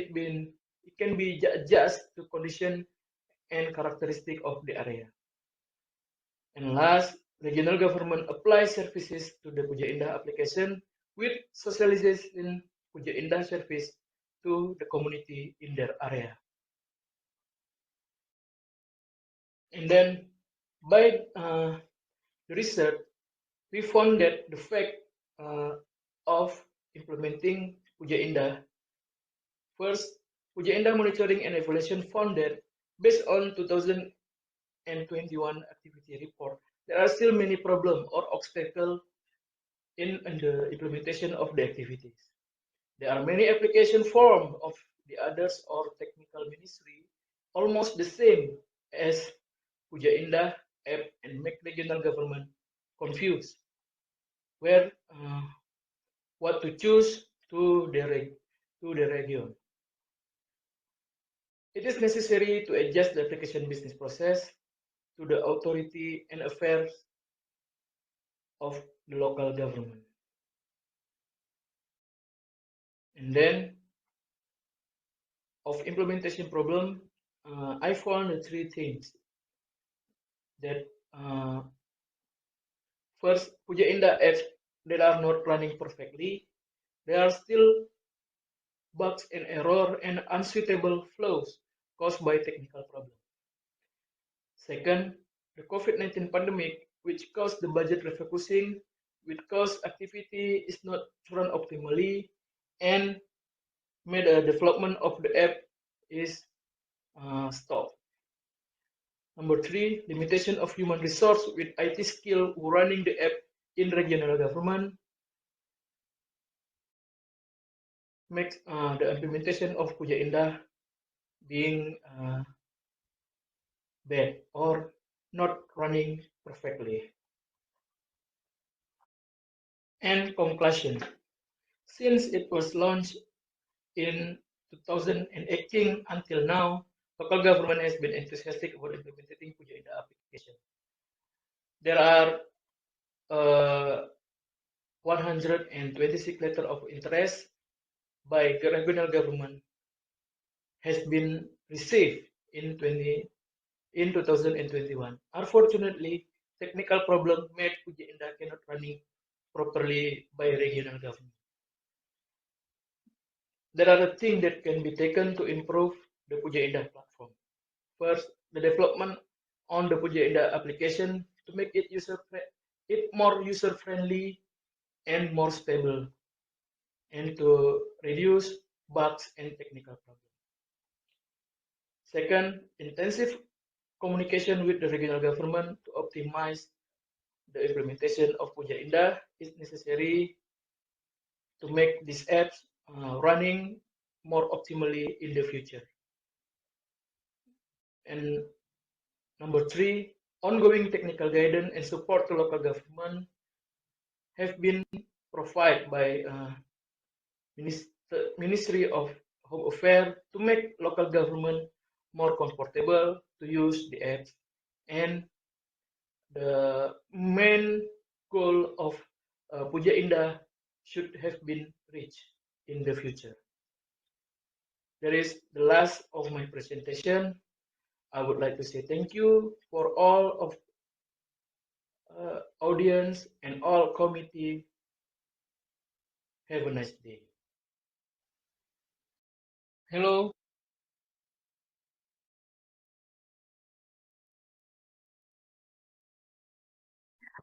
be adjusted to condition and characteristic of the area. And last, regional government applies services to the Puja Indah application with socialization Puja Indah service to the community in their area. And then by the research, we found that the fact of implementing Puja Indah, first, Puja Indah monitoring and evaluation found that based on 2021 activity report, there are still many problems or obstacles in the implementation of the activities. There are many application forms of the others or technical ministry almost the same as Puja Indah app and make regional government confused where what to choose to the region. It is necessary to adjust the application business process to the authority and affairs of the local government. And then of implementation problem, I found the three things that first, Puja Indah apps that are not running perfectly. There are still bugs and error and unsuitable flows caused by technical problems. Second, the COVID-19 pandemic, which caused the budget refocusing, which caused activity is not run optimally, and made a development of the app is stopped. Number three, limitation of human resource with IT skill running the app in regional government makes the implementation of Puja Indah being bad or not running perfectly. And conclusion, since it was launched in 2018 until now, local government has been enthusiastic about implementing Puja Indah application. There are 126 letters of interest by regional government has been received in 2021. Unfortunately, technical problem made Puja Indah cannot running properly by regional government. There are the things that can be taken to improve the Puja Indah platform. First, the development on the Puja Indah application to make it more user friendly and more stable, and to reduce bugs and technical problems. Second, intensive communication with the regional government to optimize the implementation of Puja Indah is necessary to make these apps running more optimally in the future. And number three, ongoing technical guidance and support to local government have been provided by Ministry of Home Affairs to make local government more comfortable to use the apps, and the main goal of Puja Indah should have been reached in the future. That is the last of my presentation. I would like to say thank you for all of audience and all committee. Have a nice day. Hello.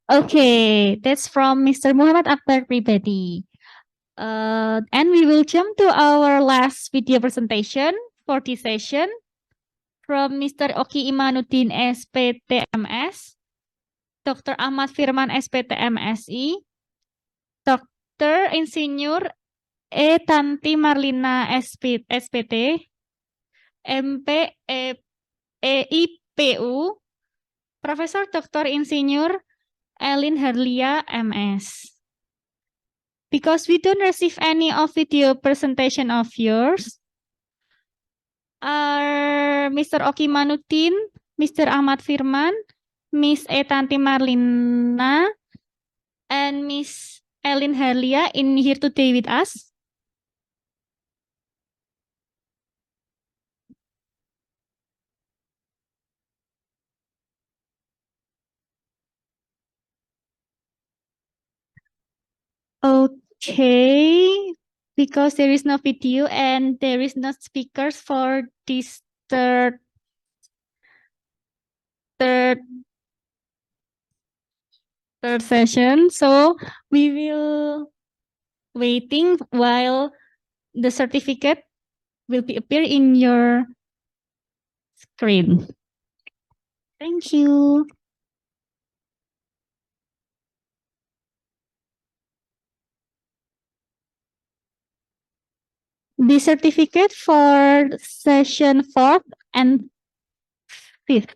Okay, that's from Mr. Muhammad Akbar Pribadi. And we will jump to our last video presentation for this session from Mr. Okki Imanuddin SPTMS, Dr. Ahmad Firman SPTMSI, Dr. Insinyur Tanti Marlina SPT, EIPU, Profesor Dr. Insinyur Elin Herlia MS. Because we don't receive any of video presentation of yours, are Mr. Okki Manuddin, Mr. Ahmad Firman, Miss Tanti Marlina, and Miss Elin Herlia in here today with us. Okay, because there is no video and there is no speakers for this third session, so we will waiting while the certificate will be appear in your screen. Thank you. The certificate for session 4th and 5th.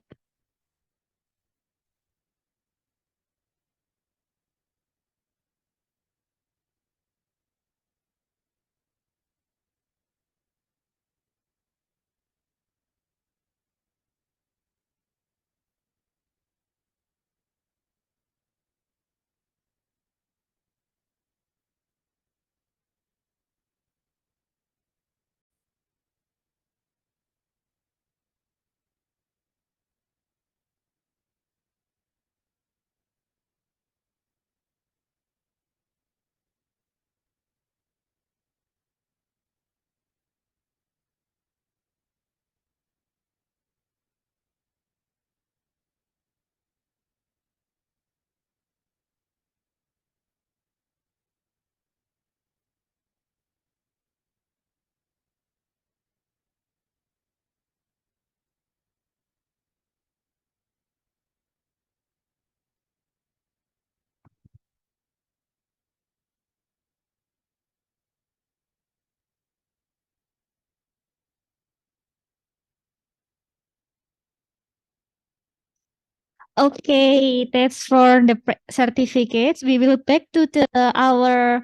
Okay, that's for the certificates. We will back to our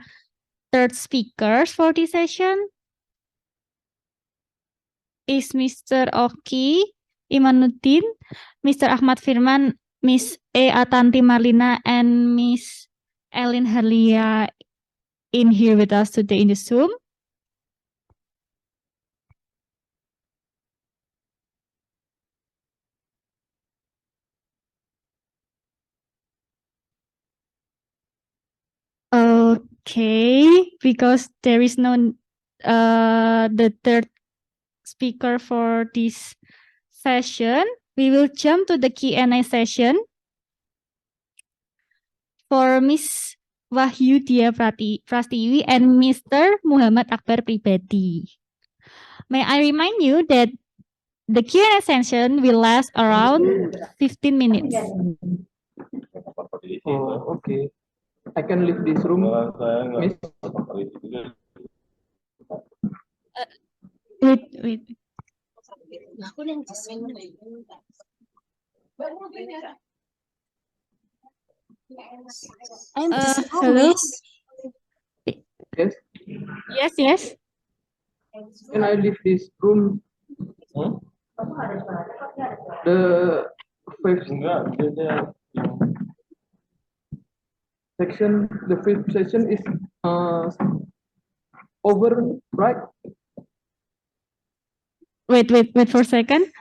third speakers for this session. Is Mr. Okki Imanuddin, Mr. Ahmad Firman, Miss Atanti Marlina, and Miss Elin Herlia in here with us today in the Zoom. Okay, because there is no the third speaker for this session, we will jump to the Q&A session for Miss Wahyu Prastiwi and Mr. Muhammad Akbar Pribadi. May I remind you that the Q&A session will last around 15 minutes. Oh, okay. I can leave this room, Miss. Wait. Hello? Yes. Yes. Can I leave this room? The fifth section. The fifth session is over, right? Wait for a second.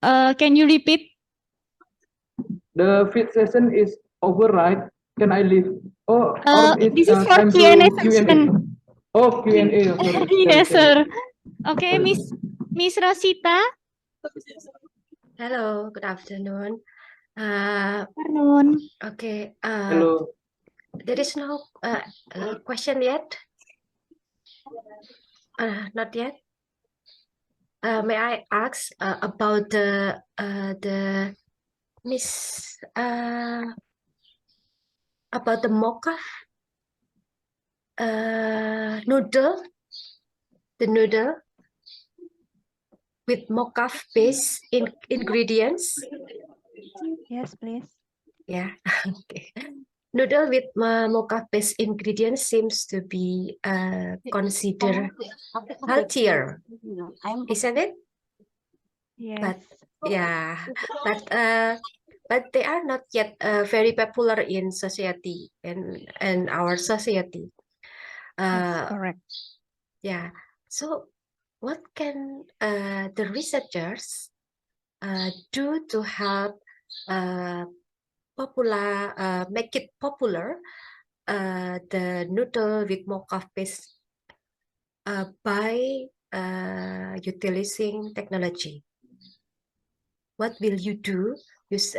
Can you repeat? The fifth session is over, right? Can I leave? Or This is for time Q&A to session. Oh, Q&A. Oh, sorry. Yes, Sorry. sir. Okay, Miss Rosita. Hello, good afternoon. Afternoon. Okay. Hello. There is no question yet. Not yet. May I ask about the Miss about the mocha noodle, the noodle with mocha based ingredients? Yes, please. Yeah. Okay. Noodle with mocha based ingredients seems to be considered healthier, isn't it? Yes. But yeah, but they are not yet very popular in society and our society. That's correct. Yeah. So what can the researchers do to help make it popular, the noodle with mocha paste by utilizing technology? What will you do? Use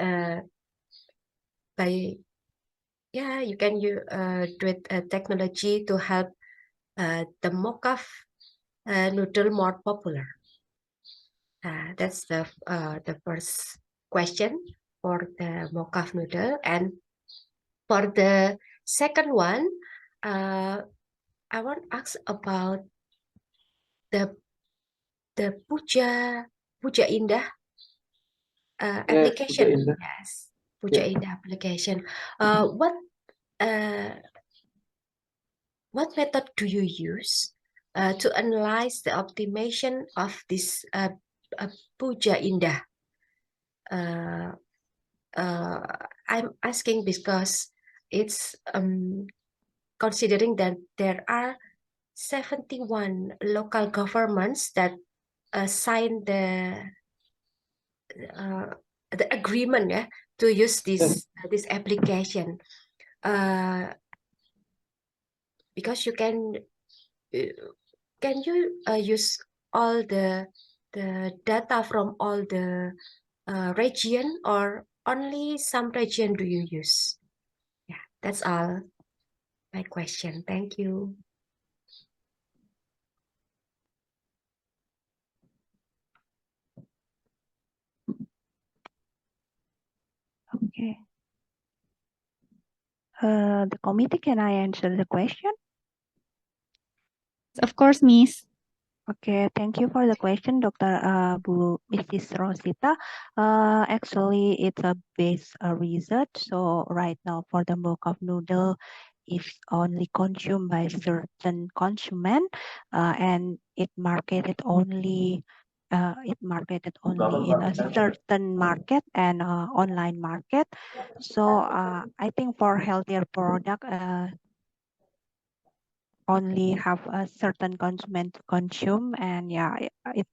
by you can do it technology to help the mocha noodle more popular. That's the first question for the mocha noodle, and for the second one, I want to ask about the Puja Indah application. Puja Indah. Yes, Puja Indah application. What method do you use to analyze the optimization of this Puja Indah? I'm asking because it's considering that there are 71 local governments that signed the agreement to use this application, because you can you use all the data from all the region, or only some region do you use? Yeah, that's all my question. Thank you. Okay. The committee, can I answer the question? Of course, Miss. Okay, thank you for the question, Dr. Mrs. Rosita. Actually, it's a base research. So right now, for the milk of noodle, it's only consumed by certain consumer, and it marketed only in a certain market and online market. So I think for healthier product, only have a certain consumer to consume, and it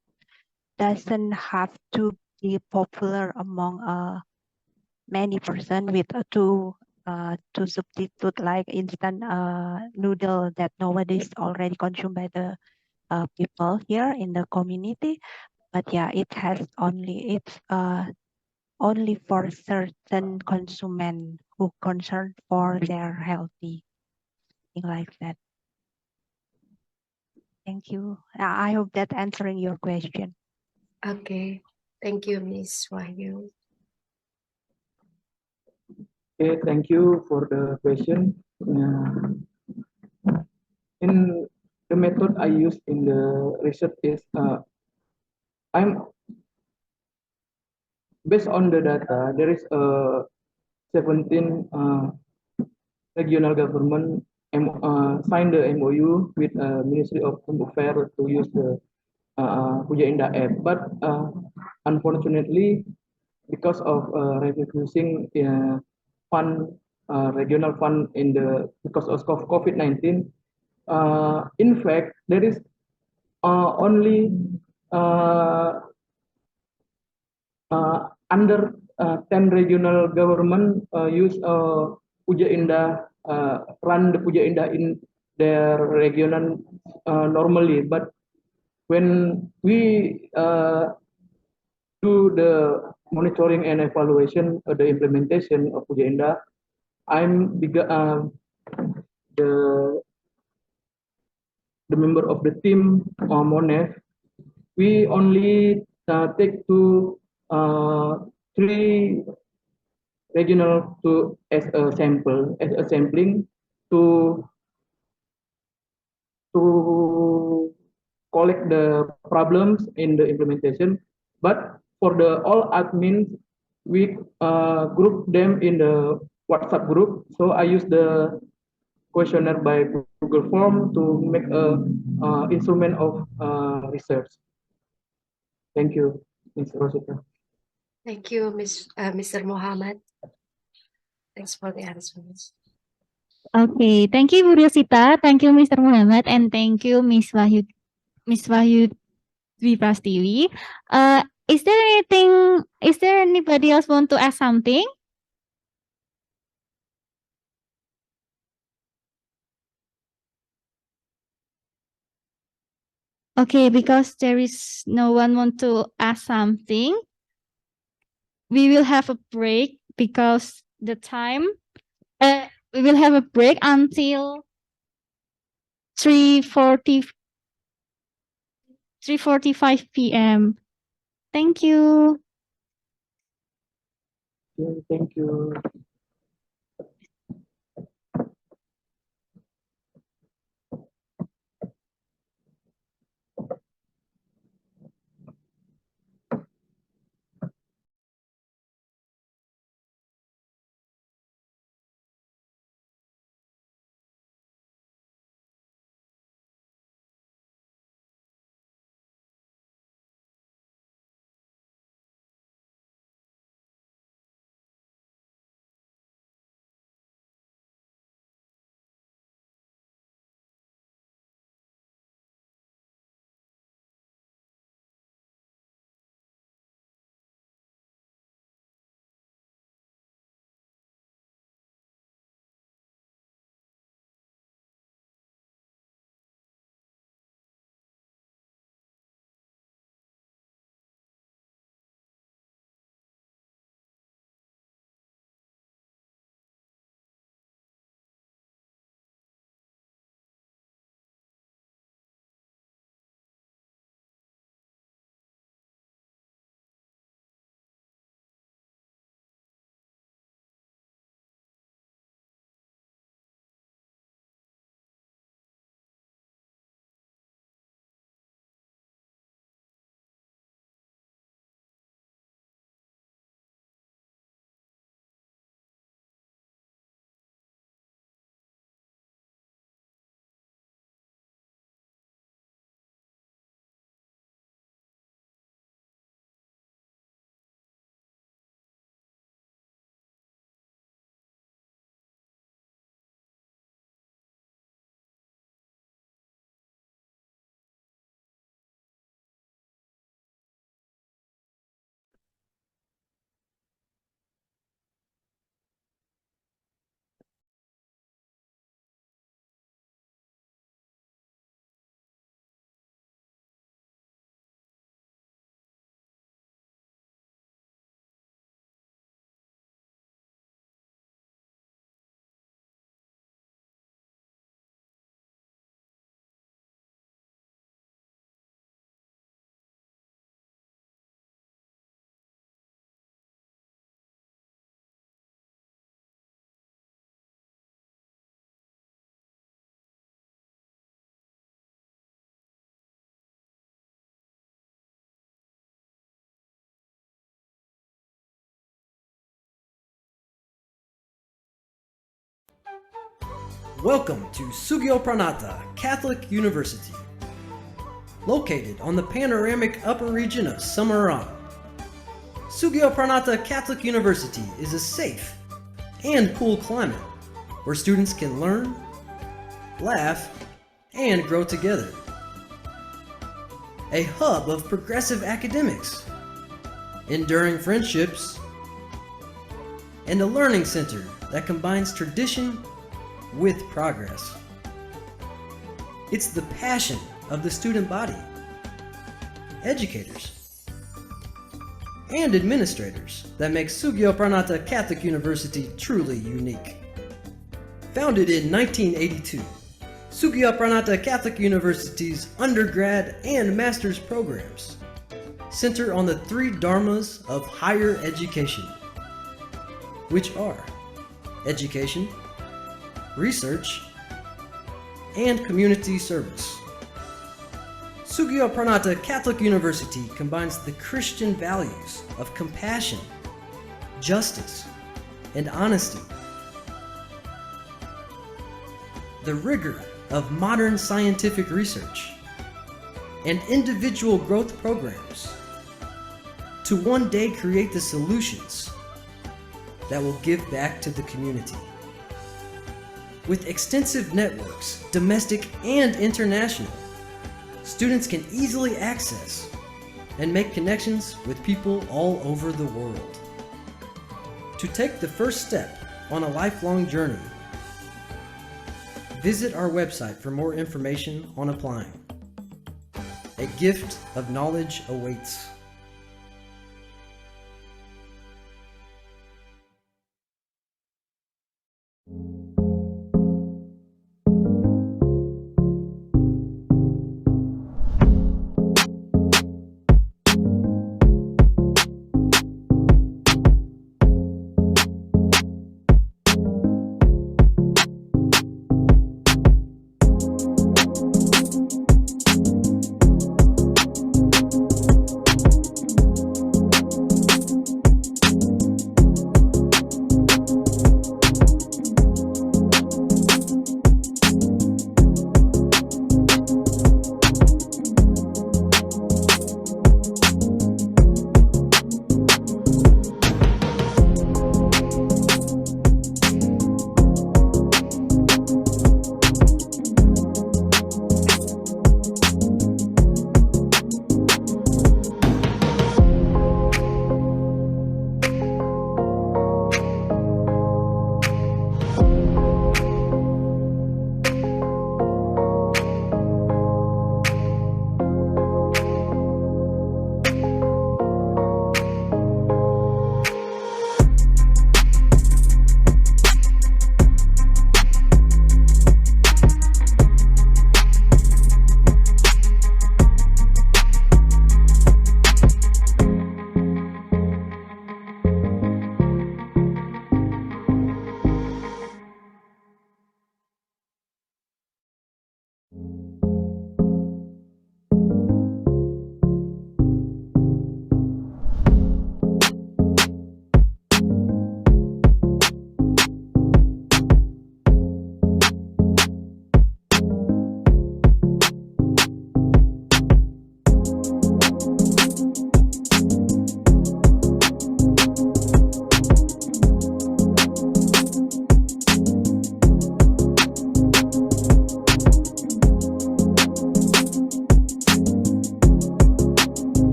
doesn't have to be popular among many person with to to substitute like instant noodle that nowadays already consumed by the people here in the community. But yeah, it's only for certain consumer who concerned for their healthy, thing like that. Thank you. I hope that answering your question. Okay. Thank you, Miss Wahyu. Okay, thank you for the question. In the method I use in the research is I'm based on the data. There is a 17 regional government signed the MOU with Ministry of Home Affairs to use the Puja Indah app. But unfortunately, because of refusing fund, regional fund in the because of COVID-19, in fact, there is only under 10 regional government use Puja Indah, run the Puja Indah in their regional normally. But when we do the monitoring and evaluation of the implementation of Puja Indah, I'm the member of the team MONEF. We only take to three regional to as a sample, as a sampling to collect the problems in the implementation. But for the all admins, we group them in the WhatsApp group. So I use the questionnaire by Google Form to make a instrument of research. Thank you, Ms. Rosita. Thank you, Mr. Muhammad. Thanks for the answers. Okay, thank you Bu Rosita, thank you Mr. Muhammad, and thank you Miss Wahyu Dwi Prastiwi. Is there anybody else want to ask something? Okay, because there is no one want to ask something, we will have a break because the time, we will have a break until 3:45 p.m. Thank you. Thank you. Welcome to Sugio Pranata Catholic University. Located on the panoramic upper region of Semarang, Sugio Pranata Catholic University is a safe and cool climate where students can learn, laugh, and grow together. A hub of progressive academics, enduring friendships, and a learning center that combines tradition with progress. It's the passion of the student body, educators, and administrators that makes Sugio Pranata Catholic University truly unique. Founded in 1982, Sugio Pranata Catholic University's undergrad and master's programs center on the three dharmas of higher education, which are education, research, and community service. Sugio Pranata Catholic University combines the Christian values of compassion, justice, and honesty, the rigor of modern scientific research, and individual growth programs to one day create the solutions that will give back to the community. With extensive networks, domestic and international, students can easily access and make connections with people all over the world. To take the first step on a lifelong journey, visit our website for more information on applying. A gift of knowledge awaits.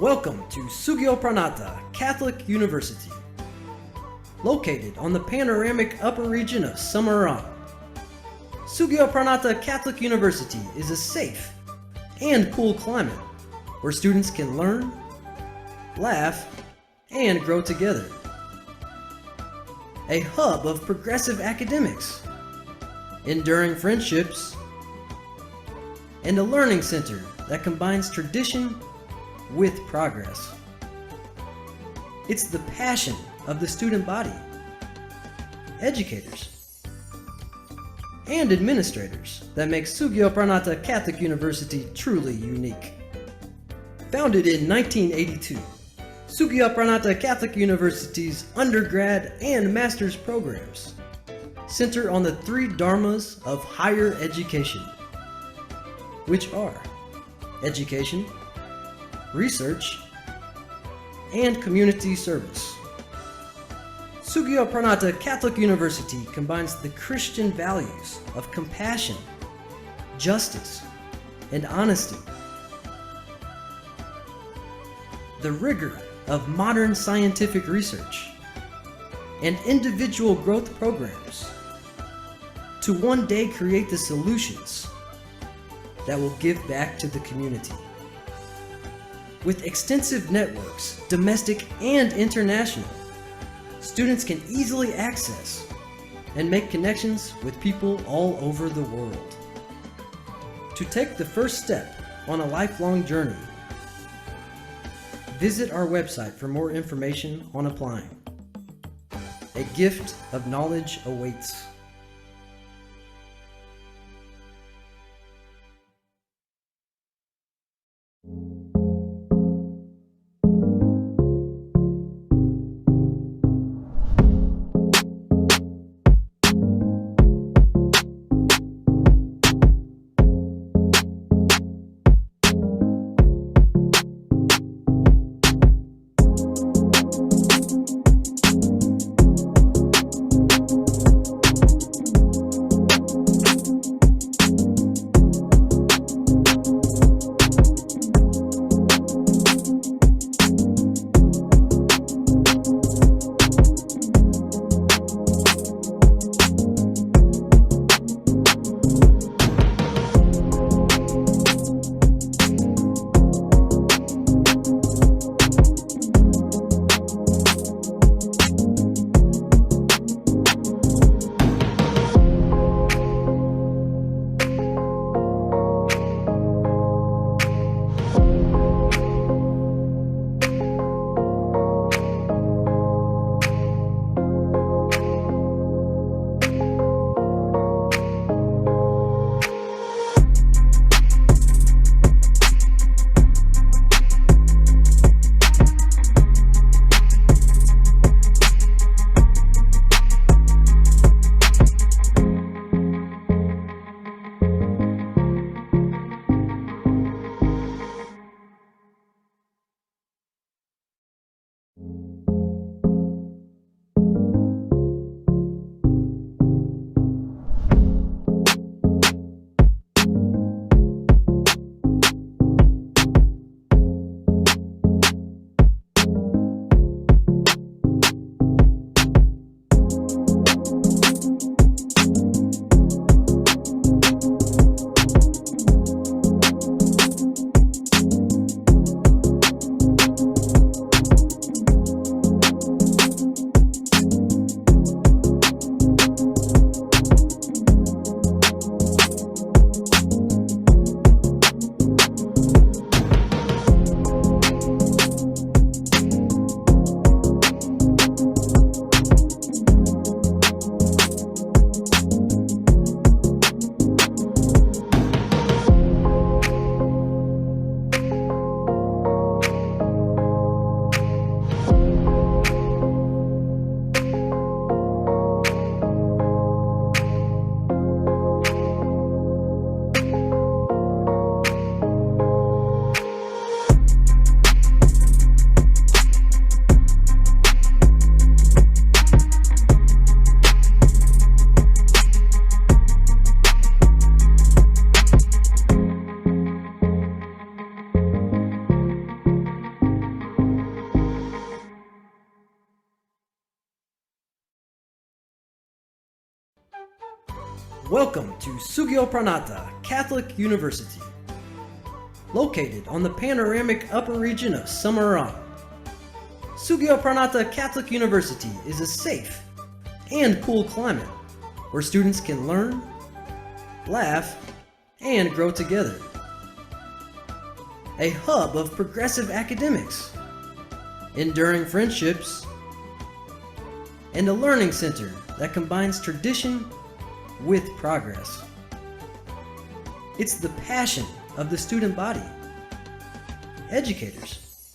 Welcome to Sugio Pranata Catholic University. Located on the panoramic upper region of Samarang, Sugio Pranata Catholic University is a safe and cool climate where students can learn, laugh, and grow together. A hub of progressive academics, enduring friendships, and a learning center that combines tradition with progress. It's the passion of the student body, educators, and administrators that makes Sugio Pranata Catholic University truly unique. Founded in 1982, Sugio Pranata Catholic University's undergrad and master's programs center on the three dharmas of higher education, which are education, research, and community service. Sugio Pranata Catholic University combines the Christian values of compassion, justice, and honesty, the rigor of modern scientific research, and individual growth programs to one day create the solutions that will give back to the community. With extensive networks, domestic and international, students can easily access and make connections with people all over the world. To take the first step on a lifelong journey, visit our website for more information on applying. A gift of knowledge awaits. Welcome to Sugyo Pranata Catholic University. Located on the panoramic upper region of Samarang, Sugyo Pranata Catholic University is a safe and cool climate where students can learn, laugh, and grow together. A hub of progressive academics, enduring friendships, and a learning center that combines tradition with progress. It's the passion of the student body, educators,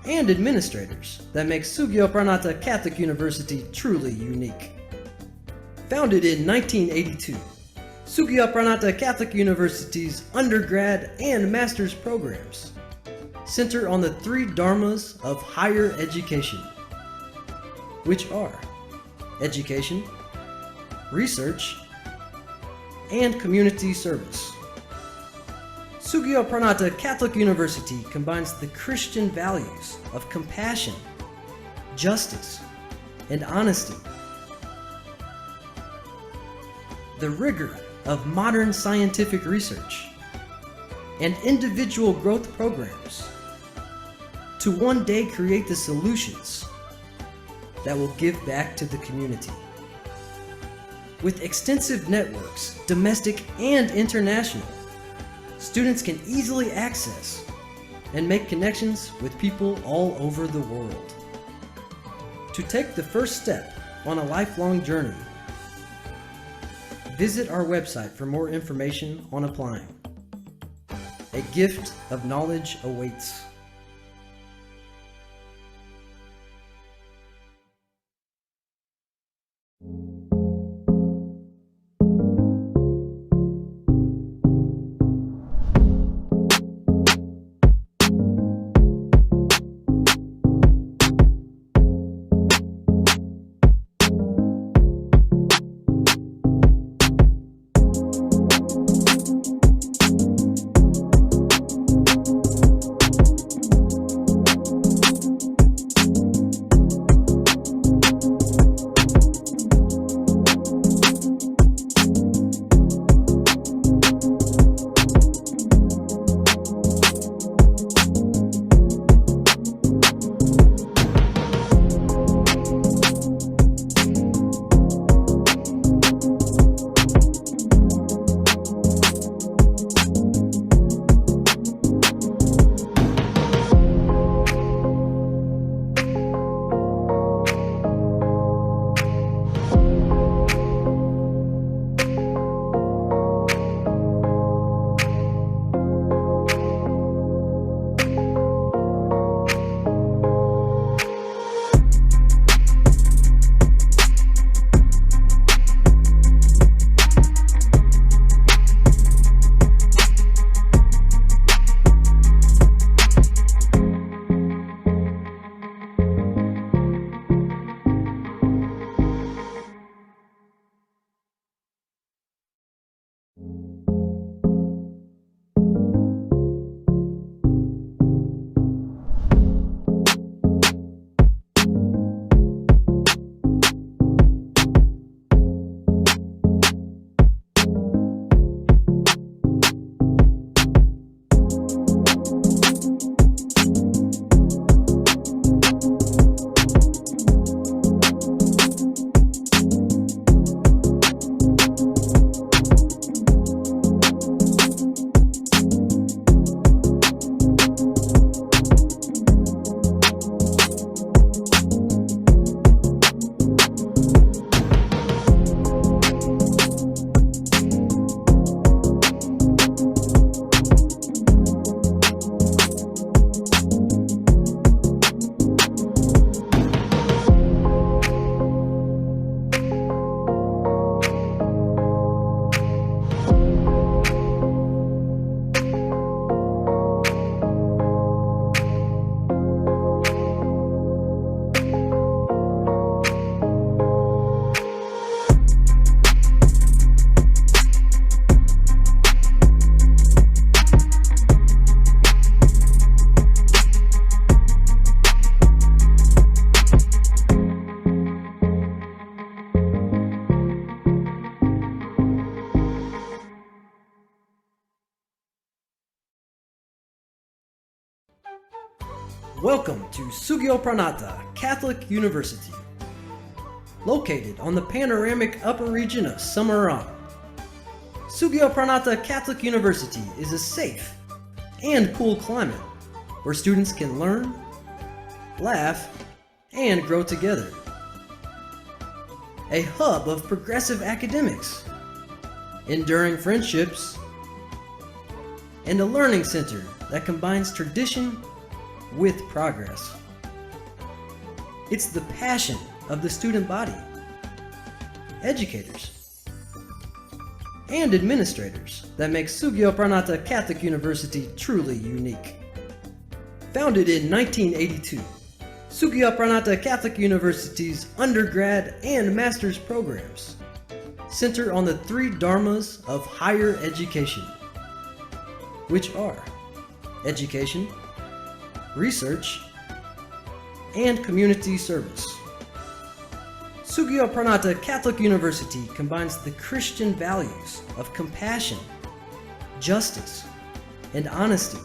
and administrators that makes Sugyo Pranata Catholic University truly unique. Founded in 1982, Sugyo Pranata Catholic University's undergrad and master's programs center on the three dharmas of higher education, which are education, research, and community service. Sugyo Pranata Catholic University combines the Christian values of compassion, justice, and honesty, the rigor of modern scientific research, and individual growth programs to one day create the solutions that will give back to the community. With extensive networks, domestic and international, students can easily access and make connections with people all over the world. To take the first step on a lifelong journey, visit our website for more information on applying. A gift of knowledge awaits. Welcome to Sugio Pranata Catholic University, located on the panoramic upper region of Semarang. Sugio Pranata Catholic University is a safe and cool climate where students can learn, laugh, and grow together. A hub of progressive academics, enduring friendships, and a learning center that combines tradition with progress. It's the passion of the student body, educators, and administrators that make Sugio Pranata Catholic University truly unique. Founded in 1982, Sugio Pranata Catholic University's undergrad and master's programs center on the three dharmas of higher education, which are education, research, and community service. Sugio Pranata Catholic University combines the Christian values of compassion, justice, and honesty,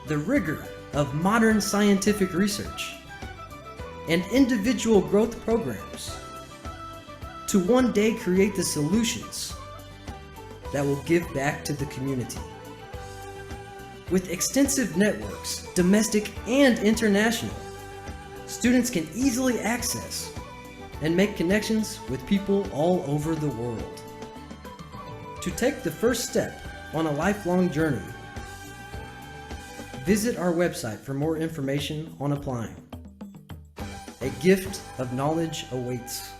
the rigor of modern scientific research, and individual growth programs to one day create the solutions that will give back to the community. With extensive networks, domestic and international, students can easily access and make connections with people all over the world. To take the first step on a lifelong journey, visit our website for more information on applying. A gift of knowledge awaits.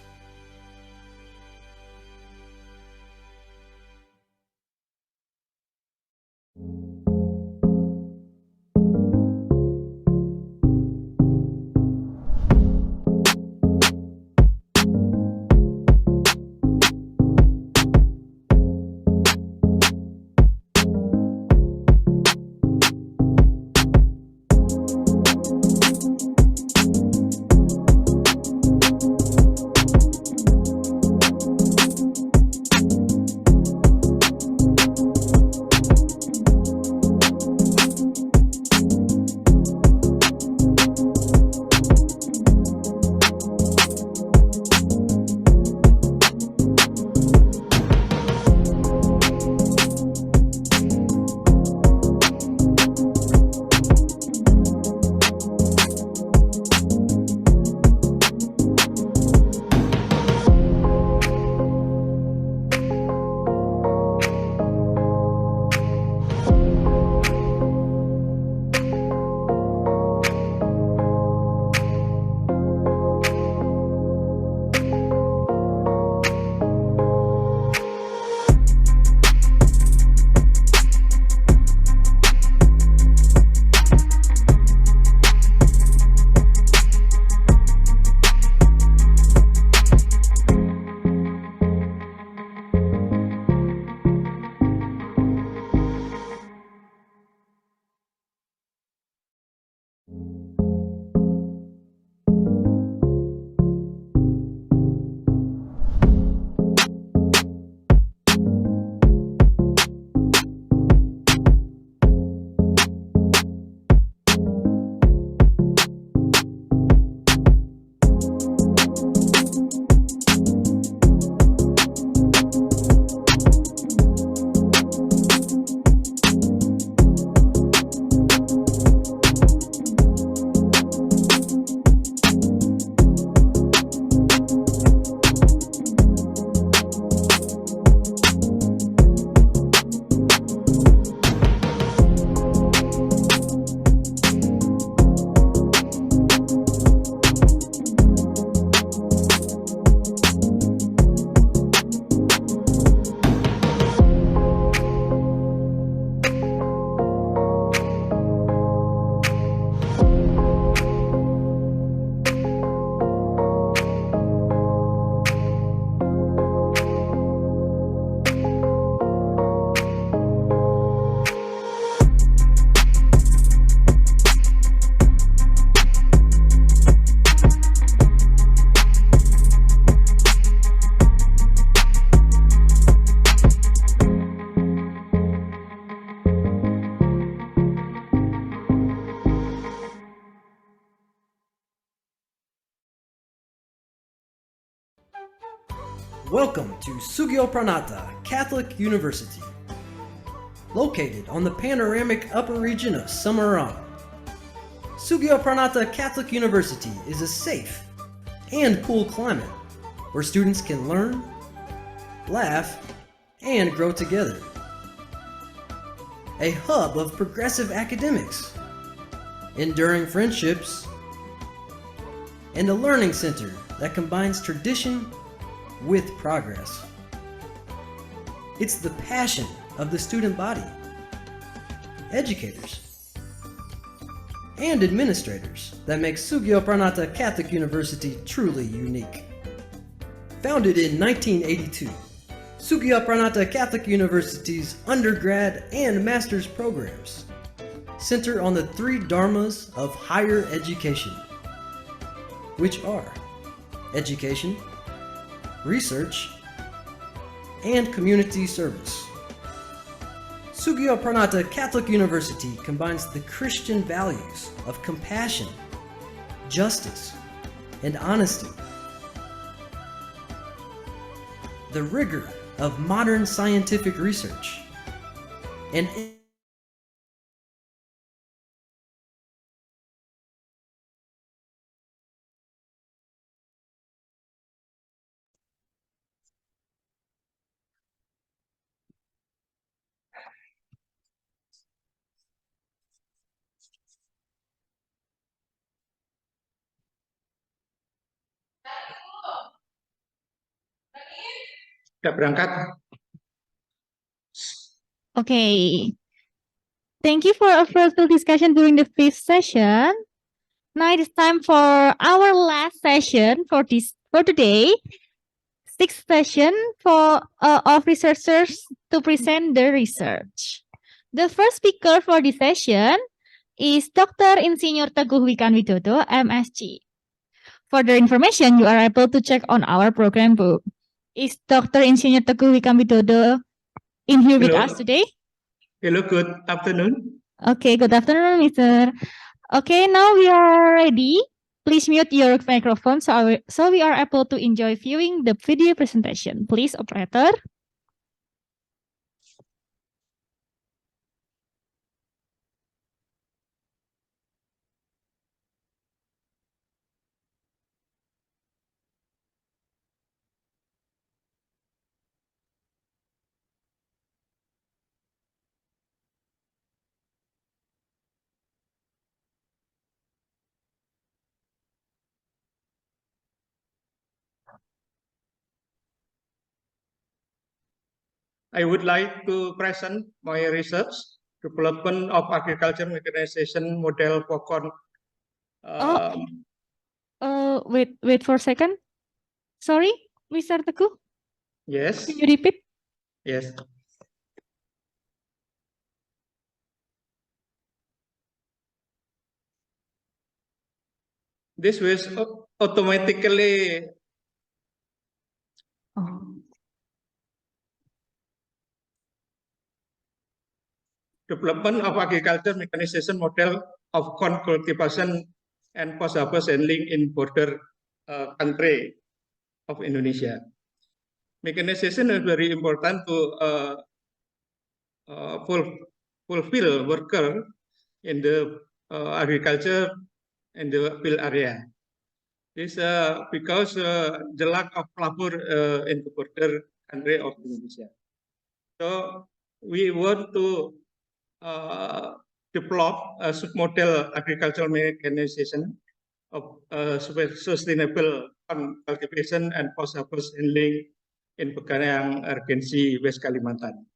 Welcome to Sugyo Pranata Catholic University. Located on the panoramic upper region of Semarang, Sugyo Pranata Catholic University is a safe and cool climate where students can learn, laugh, and grow together. A hub of progressive academics, enduring friendships, and a learning center that combines tradition with progress. It's the passion of the student body, educators, and administrators that makes Sugyo Pranata Catholic University truly unique. Founded in 1982, Sugyo Pranata Catholic University's undergrad and master's programs center on the three dharmas of higher education, which are education, research, and community service. Sugyo Pranata Catholic University combines the Christian values of compassion, justice, and honesty, the rigor of modern scientific research, and Kita berangkat. Okay. Thank you for a fruitful discussion during the fifth session. Now it is time for our last session for today. Sixth session of researchers to present the research. The first speaker for this session is Dr. Insinyur Teguh Wikanwidodo, MSc. For the information, you are able to check on our program book. Is Dr. Insinyur Teguh Wikanwidodo in here with us today? Hello, good afternoon. Okay, good afternoon, Mr. Okay, now we are ready. Please mute your microphone so we are able to enjoy viewing the video presentation. Please, operator. I would like to present my research, development of agriculture mechanization model for corn. Wait for a second. Sorry, Mr. Teguh. Yes. Can you repeat? Yes. This was automatically development of agriculture mechanization model of corn cultivation and post-harvest handling in border country of Indonesia. Mechanization is very important to fulfill worker in the agriculture in the field area. This because the lack of labor in the border country of Indonesia. So we want to develop a submodel agricultural mechanization of sustainable cultivation and post-harvest handling in Pekanang Regency West Kalimantan.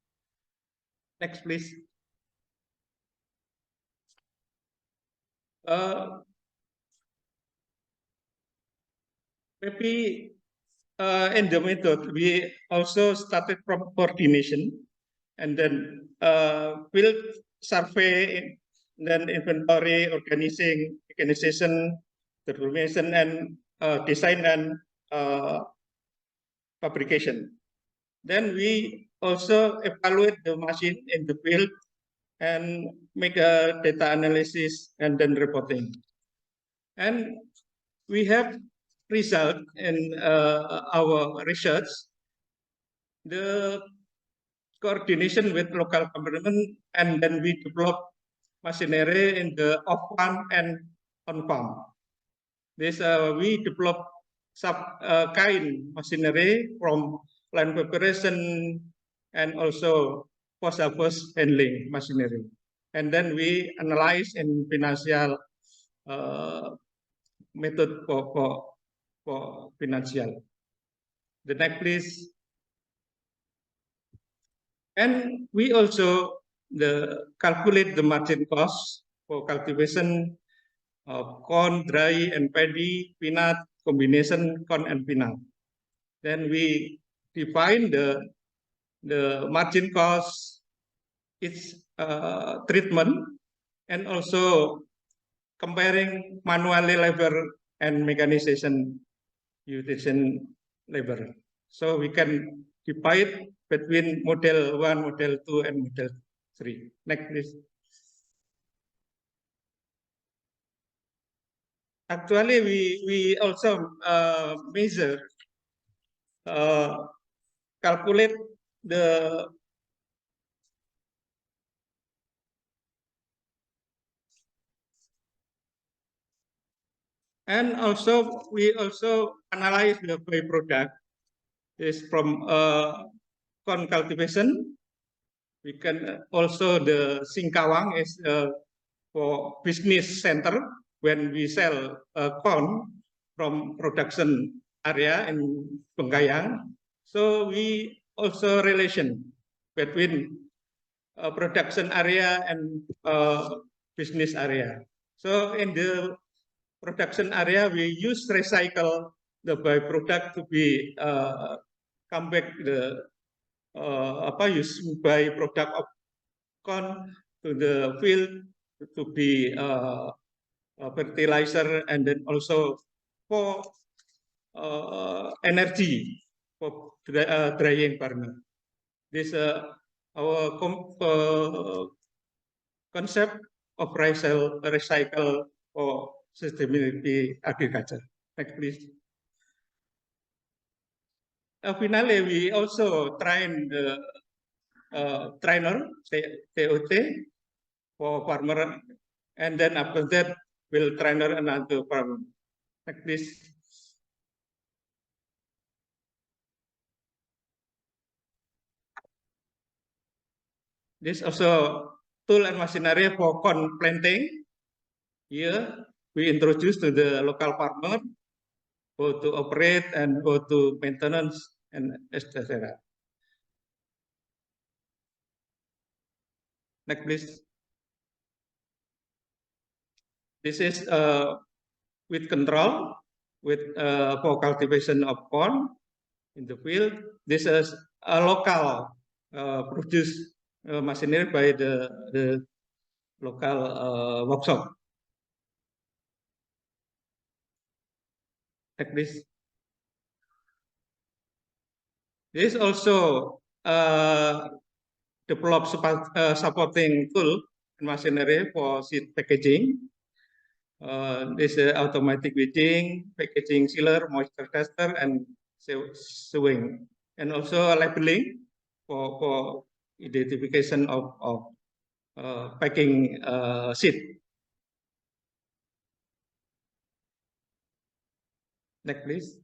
Next, please. Maybe in the method, we also started from coordination and then field survey, then inventory, organizing, mechanization, transformation, and design and fabrication. Then we also evaluate the machine in the field and make a data analysis and then reporting. And we have result in our research the coordination with local government, and then we develop machinery in the off-farm and on-farm. This we develop kind machinery from land preparation and also post-harvest handling machinery. And then we analyze in financial method for financial. The next, please. And we also calculate the margin cost for cultivation of corn, dry, and paddy, peanut, combination corn and peanut. Then we define the margin cost, its treatment, and also comparing manually labor and mechanization utilization labor. So we can divide between model 1, model 2, and model 3. Next, please. Actually, we also measure, calculate the and also we also analyze the byproduct is from corn cultivation. We can also the Singkawang is for business center when we sell corn from production area in Penggayang. So we also relation between production area and business area. So in the production area, we use recycle the byproduct to be come back the use byproduct of corn to the field to be fertilizer, and then also for energy for drying farming. This our concept of recycle for sustainability agriculture. Next, please. Finally, we also train the trainer TOT for farmer, and then after that we'll trainer another farmer. Next, please. This also tool and machinery for corn planting. Here we introduce to the local farmer how to operate and how to maintenance and etc. Next, please. This is with control with for cultivation of corn in the field. This is a local produced machinery by the local workshop. Next, please. This also develop supporting tool and machinery for seed packaging. This automatic weeding, packaging sealer, moisture tester, and sewing, and also labeling for identification of packing seed. Next, please.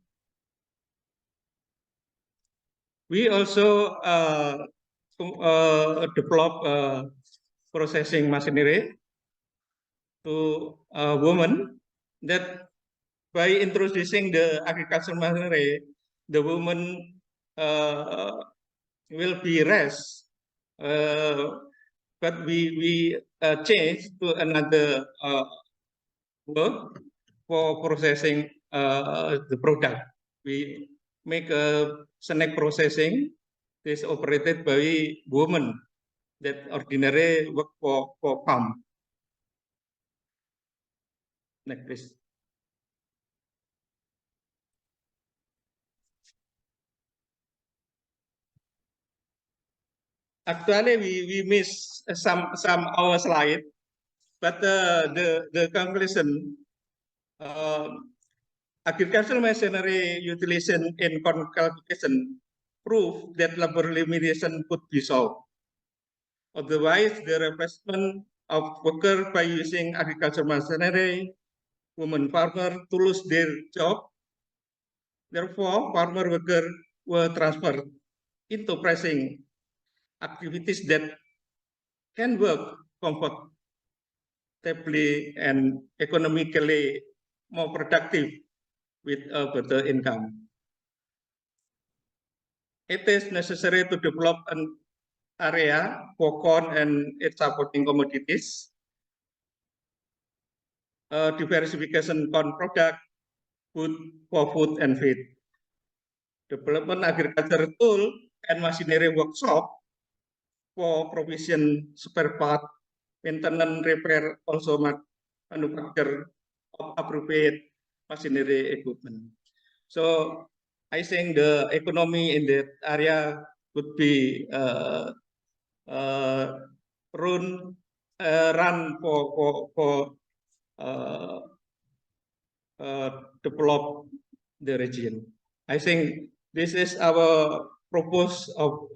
We also develop processing machinery to women, that by introducing the agricultural machinery, the woman will be rest, but we change to another work for processing the product. We make a snack processing. This operated by women that ordinary work for farm. Next, please. Actually, we miss some our slide, but the conclusion, agricultural machinery utilization in corn cultivation proof that labor limitation could be solved. Otherwise, the replacement of workers by using agricultural machinery, women farmers to lose their job. Therefore, farmer workers were transferred into pressing activities that can work comfortably and economically more productive with a better income. It is necessary to develop an area for corn and its supporting commodities, diversification corn product, food for food and feed, development agriculture tool and machinery workshop for provision spare part, maintenance, repair, also manufacture of appropriate machinery equipment. So I think the economy in that area could be run for develop the region. I think this is our purpose of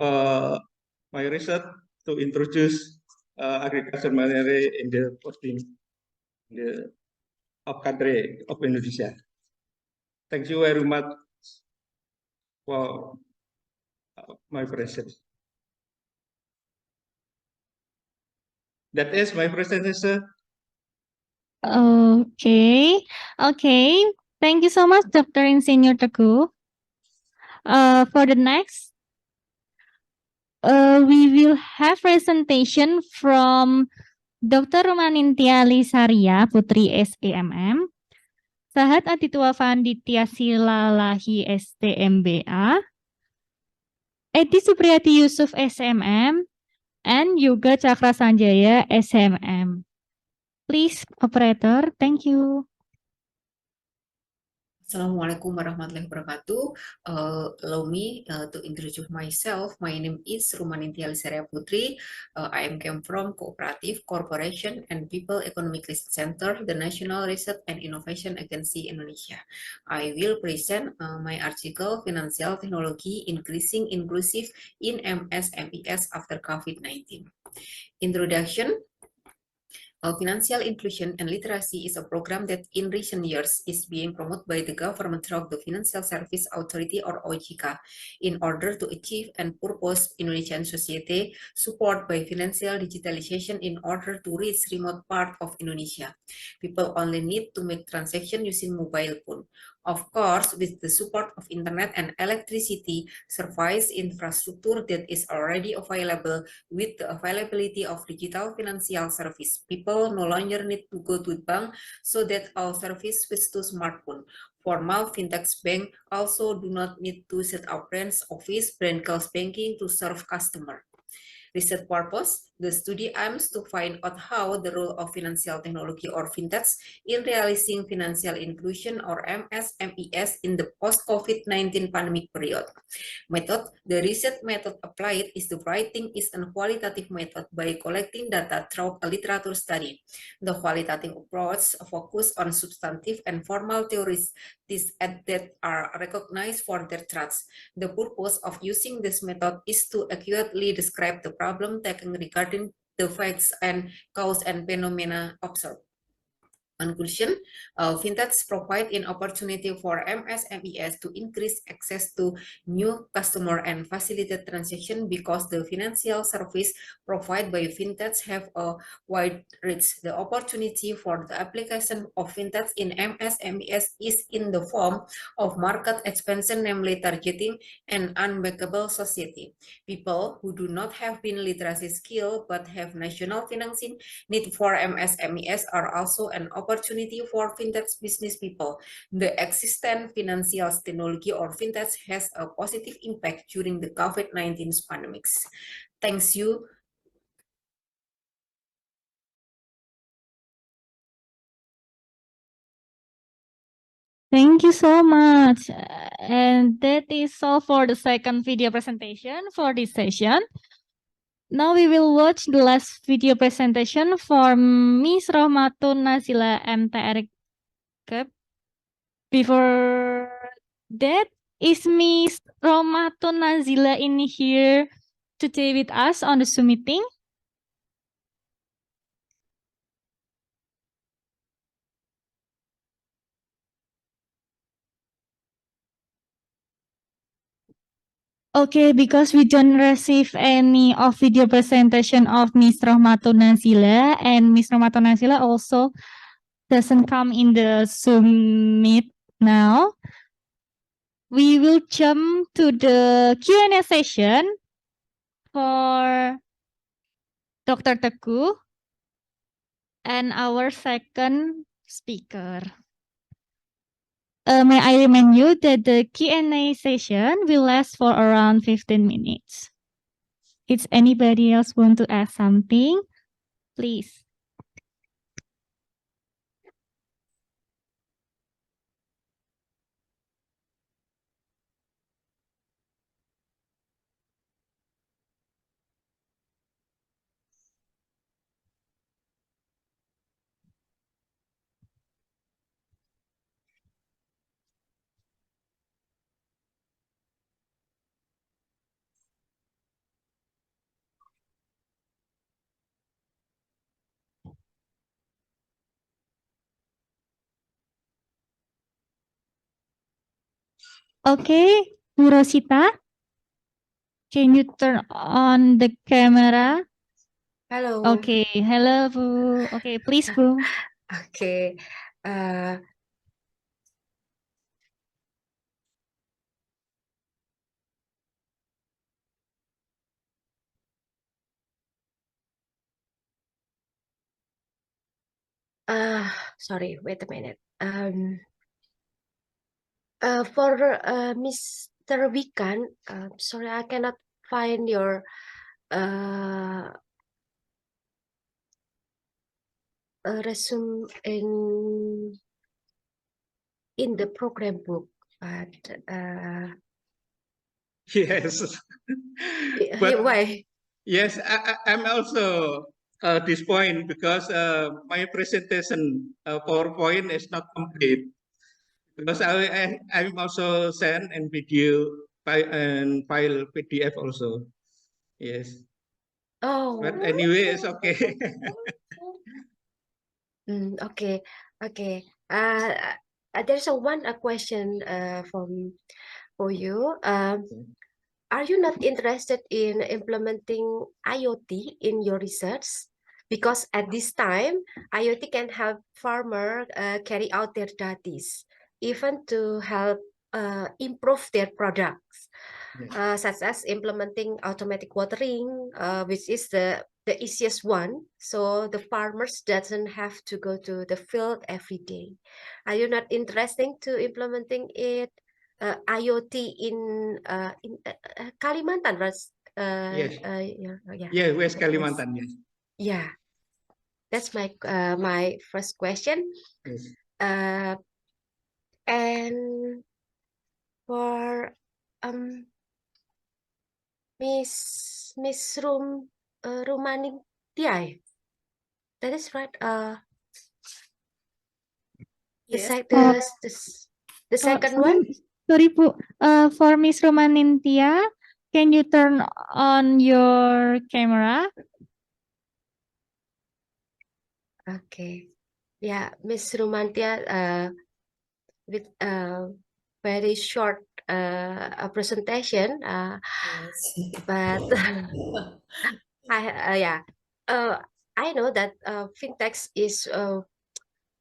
my research to introduce agriculture machinery in the 14 of country of Indonesia. Thank you very much for my presence. That is my presentation. Okay, okay. Thank you so much, Dr. Insinyur Teguh. For the next, we will have presentation from Dr. Rumanintia Lisaria, Putri SEMM, Sahat Atitua Vanditya Silalahi STMBA, Edi Supriyati Yusuf SMM, and Yoga Cakra Sanjaya SMM. Please, operator, thank you. Assalamualaikum warahmatullahi wabarakatuh. Allow me to introduce myself. My name is Rumanintia Lisaria Putri. I came from Cooperative Corporation and People Economic Research Center, the National Research and Innovation Agency Indonesia. I will present my article, Financial Technology Increasing Inclusive in MSMEs After COVID-19. Introduction. Financial inclusion and literacy is a program that in recent years is being promoted by the government through the Financial Service Authority or OJK in order to achieve and purpose Indonesian society support by financial digitalization in order to reach remote part of Indonesia. People only need to make transaction using mobile phone. Of course, with the support of internet and electricity, service infrastructure that is already available with the availability of digital financial service, people no longer need to go to the bank so that all service switch to smartphone. Formal fintech bank also do not need to set up branch office, branch banking to serve customer. Research purpose, the study aims to find out how the role of financial technology or fintechs in realizing financial inclusion or MSMEs in the post-COVID-19 pandemic period. Method, the research method applied is the writing is a qualitative method by collecting data through a literature study. The qualitative approach focuses on substantive and formal theories that are recognized for their truths. The purpose of using this method is to accurately describe the problem taken regarding the facts and cause and phenomena observed. Conclusion, fintechs provide an opportunity for MSMEs to increase access to new customer and facilitate transaction because the financial service provided by fintechs have a wide reach. The opportunity for the application of fintechs in MSMEs is in the form of market expansion, namely targeting an unbankable society. People who do not have been literacy skill but have national financing need for MSMEs are also an opportunity for fintech business people. The existing financial technology or fintech has a positive impact during the COVID-19 pandemics. Thanks you. Thank you so much. And that is all for the second video presentation for this session. Now we will watch the last video presentation from Ms. Rohmatun Nazila MTR. Before that, Is Miss Romato Nazila in here today with us on the Zoom meeting? Okay, because we don't receive any of video presentation of Miss Romato Nazila, and Miss Romato Nazila also doesn't come in the Zoom meet now. We will jump to the Q&A session for Dr. Teguh and our second speaker. May I remind you that the Q&A session will last for around 15 minutes. If anybody else want to ask something, please. Okay, Bu Rosita, can you turn on the camera? Hello. Okay, hello Bu. Okay, please Bu. Okay. Sorry, wait a minute. For Mr. Wikan, sorry, I cannot find your resume in the program book, but Yes. But why? yes, I'm also disappointed because my presentation PowerPoint is not complete. Because I'm also send and video and file PDF also. Yes. Oh. But anyway, it's okay. Okay. There's one question for you. Are you not interested in implementing IoT in your research? Because at this time, IoT can help farmers carry out their duties, even to help improve their products, such as implementing automatic watering, which is the easiest one. So the farmers doesn't have to go to the field every day. Are you not interested to implementing it? IoT in Kalimantan, right? Yes. Yeah. Yeah, West Kalimantan, yes. Yeah, that's my my first question. Yes. And for Miss Rumanintia, that is right. Yes. The second one. Sorry Bu, for Miss Romanintia, can you turn on your camera? Okay. Yeah, Miss Rumantia, with very short presentation, but I know that fintech is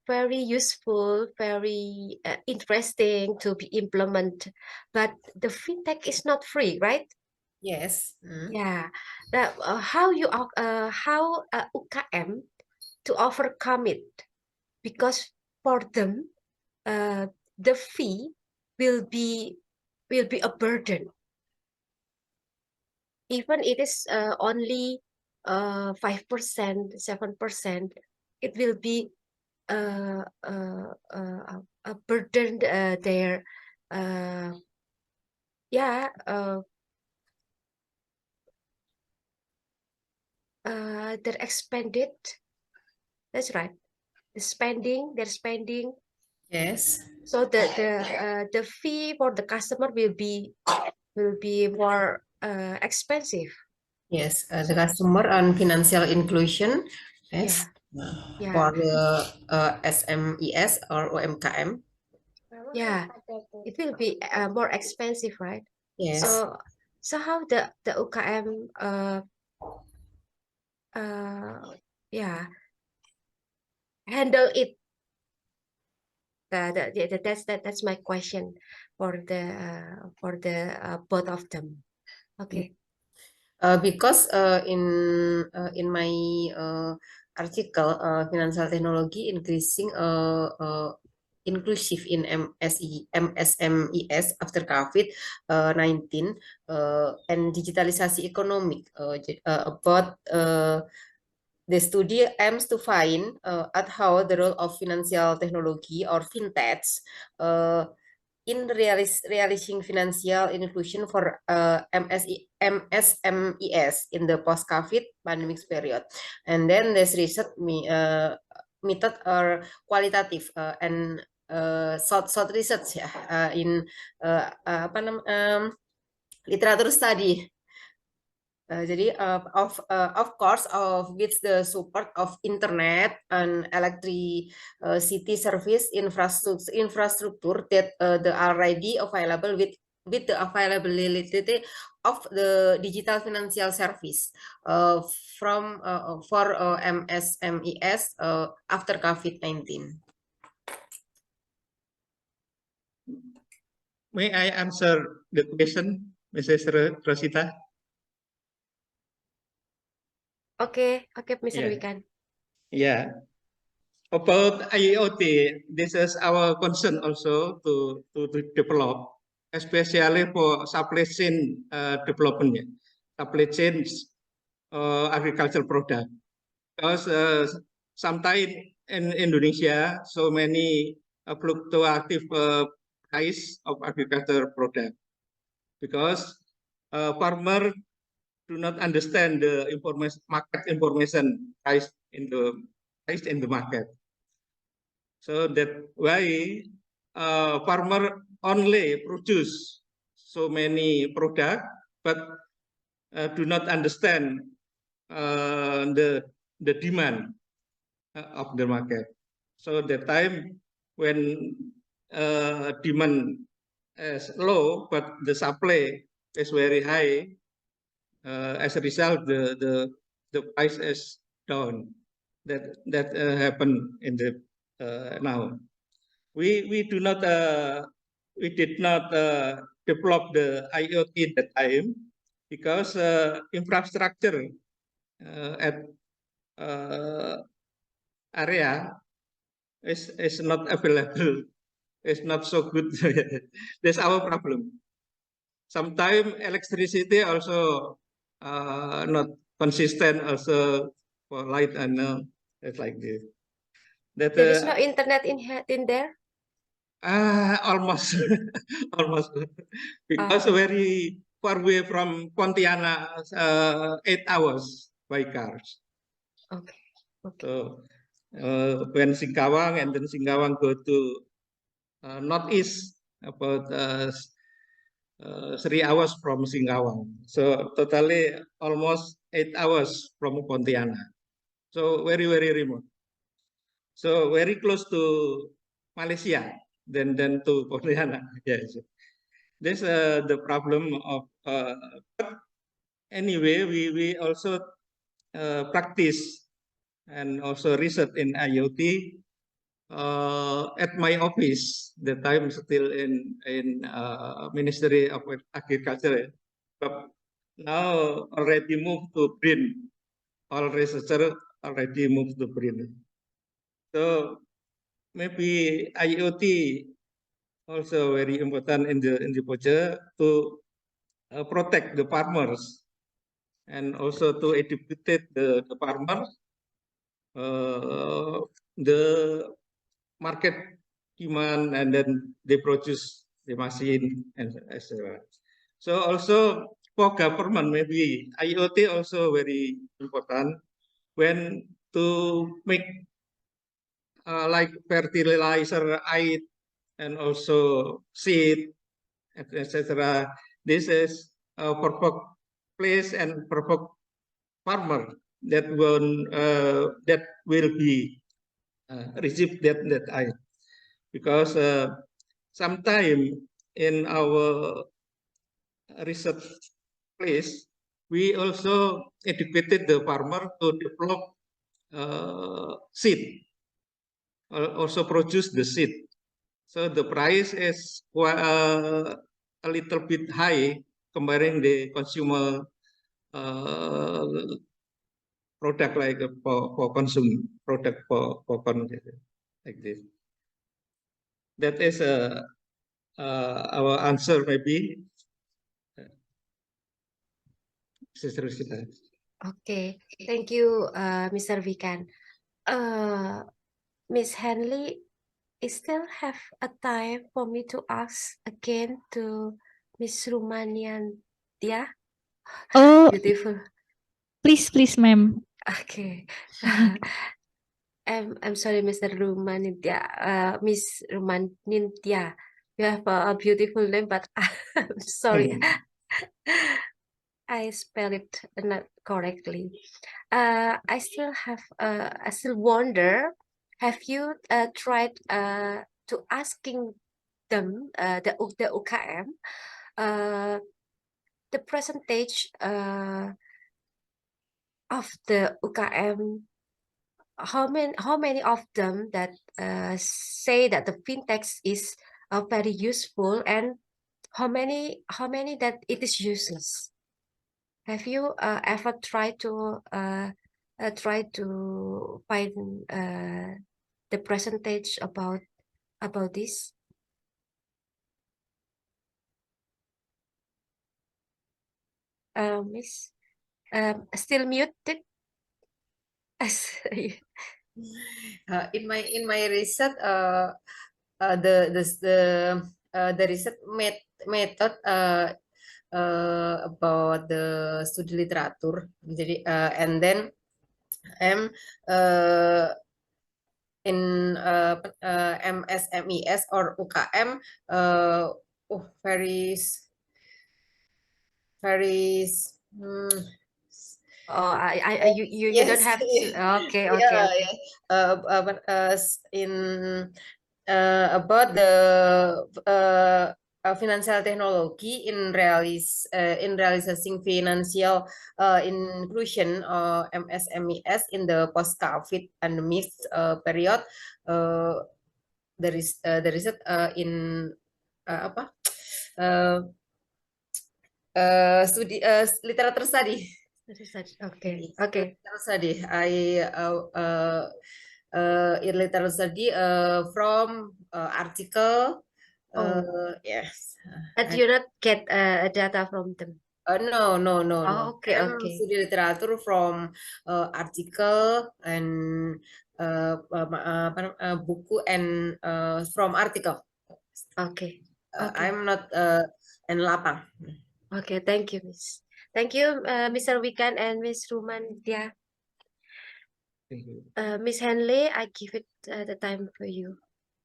very useful, very interesting to be implemented, but the fintech is not free, right? Yes. Yeah. That how UKM to overcome it, because for them the fee will be a burden, even it is only 5%, 7%. It will be a burden their they're expended. That's right. They're spending. Yes. So the fee for the customer will be more expensive. Yes, the customer and financial inclusion as Yeah. for the SMES or UMKM. Yeah, it will be more expensive, right? Yes. So how the UKM yeah, handle it? That's my question for the both of them. Okay. Because in my article, financial technology increasing inclusive in MSMES after COVID-19 and digitalisasi economic about the study aims to find at how the role of financial technology or fintechs in realizing financial inclusion for MSMES in the post-COVID pandemic period. And then this research method or qualitative and short research in literature study. Jadi of course with the support of internet and electricity service infrastructure that they are already available with the availability of the digital financial service for MSMES after COVID-19. May I answer the question, Mrs. Rosita? Okay, Mr. Yeah. Wikan. Yeah. About IoT, this is our concern also to develop, especially for supply chain development, supply chains agricultural product. Because sometimes in Indonesia, so many fluctuative price of agricultural product, because farmer do not understand the market information price in the market. So that why farmer only produce so many product, but do not understand the demand of the market. So the time when demand is low, but the supply is very high, as a result, the price is down. That happened in the now. We did not develop the IoT at that time because infrastructure at area is not available. It's not so good. That's our problem. Sometimes electricity also not consistent also for light and it's like this. That There is no internet in there? almost almost because very far away from Pontianak, 8 hours by cars. Okay. So when Singkawang and then Singkawang go to northeast about 3 hours from Singkawang. So totally almost 8 hours from Pontianak. So very remote. So very close to Malaysia than to Pontianak. Yes. This the problem of. But anyway, we also practice and also research in IoT at my office. The time still in Ministry of Agriculture, but now already moved to BRIN. All researchers already moved to BRIN. So maybe IoT also very important in the future to protect the farmers and also to educate the farmers the market demand and then they produce the machine and etc. So also for government maybe IoT also very important when to make like fertilizer and also seed, etc. This is a perfect place and perfect farmer that will be receive that I, because sometime in our research place we also educated the farmer to develop seed, also produce the seed. So the price is a little bit high comparing the consumer product, like for consume product for like this. That is our answer, maybe. Sister Kristina. Okay, thank you, Mr. Vikan. Miss Henley, is still have a time for me to ask again to Miss Rumanian? Yeah, Oh, beautiful. please, ma'am. Okay. I'm sorry, Mr. Rumanintya, Miss Rumanintya. You have a beautiful name, but I'm sorry, I spell it not correctly. I still wonder, have you tried to asking them, the UKM, the percentage of the UKM, how many of them that say that the fintech is very useful, and how many that it is useless? Have you ever tried to find the percentage about this? Miss, still muted. In my research, the research method about the studi literatur. Jadi and then I'm in MSMES or UKM, very you yes, don't have to. Okay, yeah, okay. but in about the financial technology in realizing financial inclusion MSMES in the post-COVID pandemic period. There is in apa studi literature study. Okay, Study. In literature study from article. Yes. But you not get data from them. No. Oh, okay. Studi literature from article and buku and from article. Okay. I'm not in lapang. Okay, thank you, Miss. Thank you, Mr. Wikan and Miss Ruman. Yeah. Thank you. Miss Henley, I give it the time for you.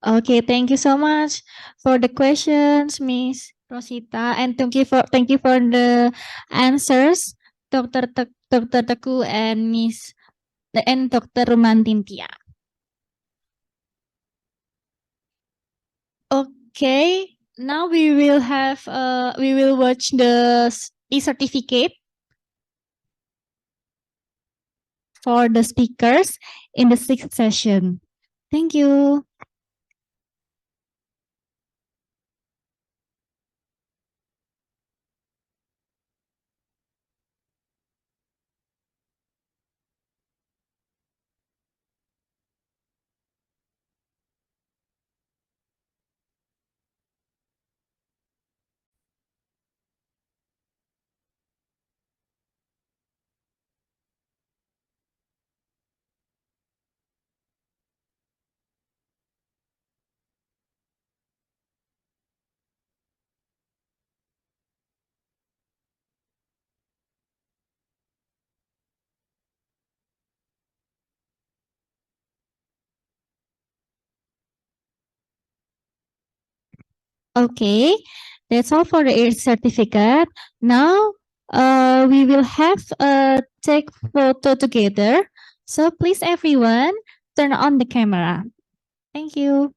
Okay, thank you so much for the questions, Miss Rosita, and thank you for the answers, Dr. Teku and Dr. Rumantintia. Okay, now we will watch the e-certificate for the speakers in the 6th session. Thank you. Okay, that's all for the certificate. Now, we will have a take photo together. So please, everyone, turn on the camera. Thank you.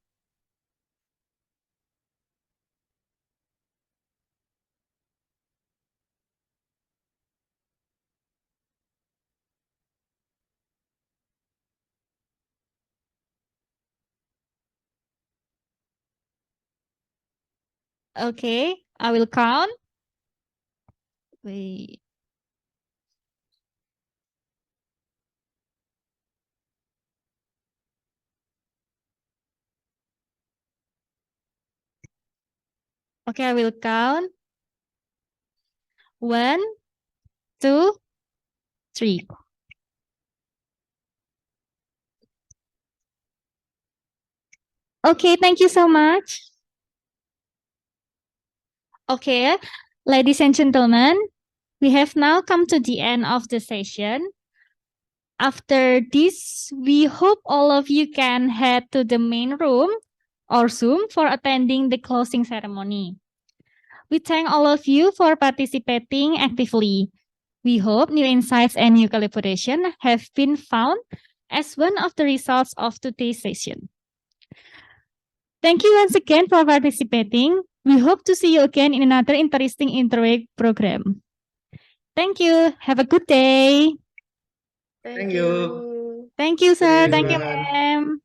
Okay, I will count. Wait. Okay, I will count. 1, 2, 3. Okay, thank you so much. Okay, ladies and gentlemen, we have now come to the end of the session. After this, we hope all of you can head to the main room or Zoom for attending the closing ceremony. We thank all of you for participating actively. We hope new insights and new collaboration have been found as one of the results of today's session. Thank you once again for participating. We hope to see you again in another interesting Interact program. Thank you. Have a good day. Thank you. Thank you, sir. Thank you, everyone. ma'am.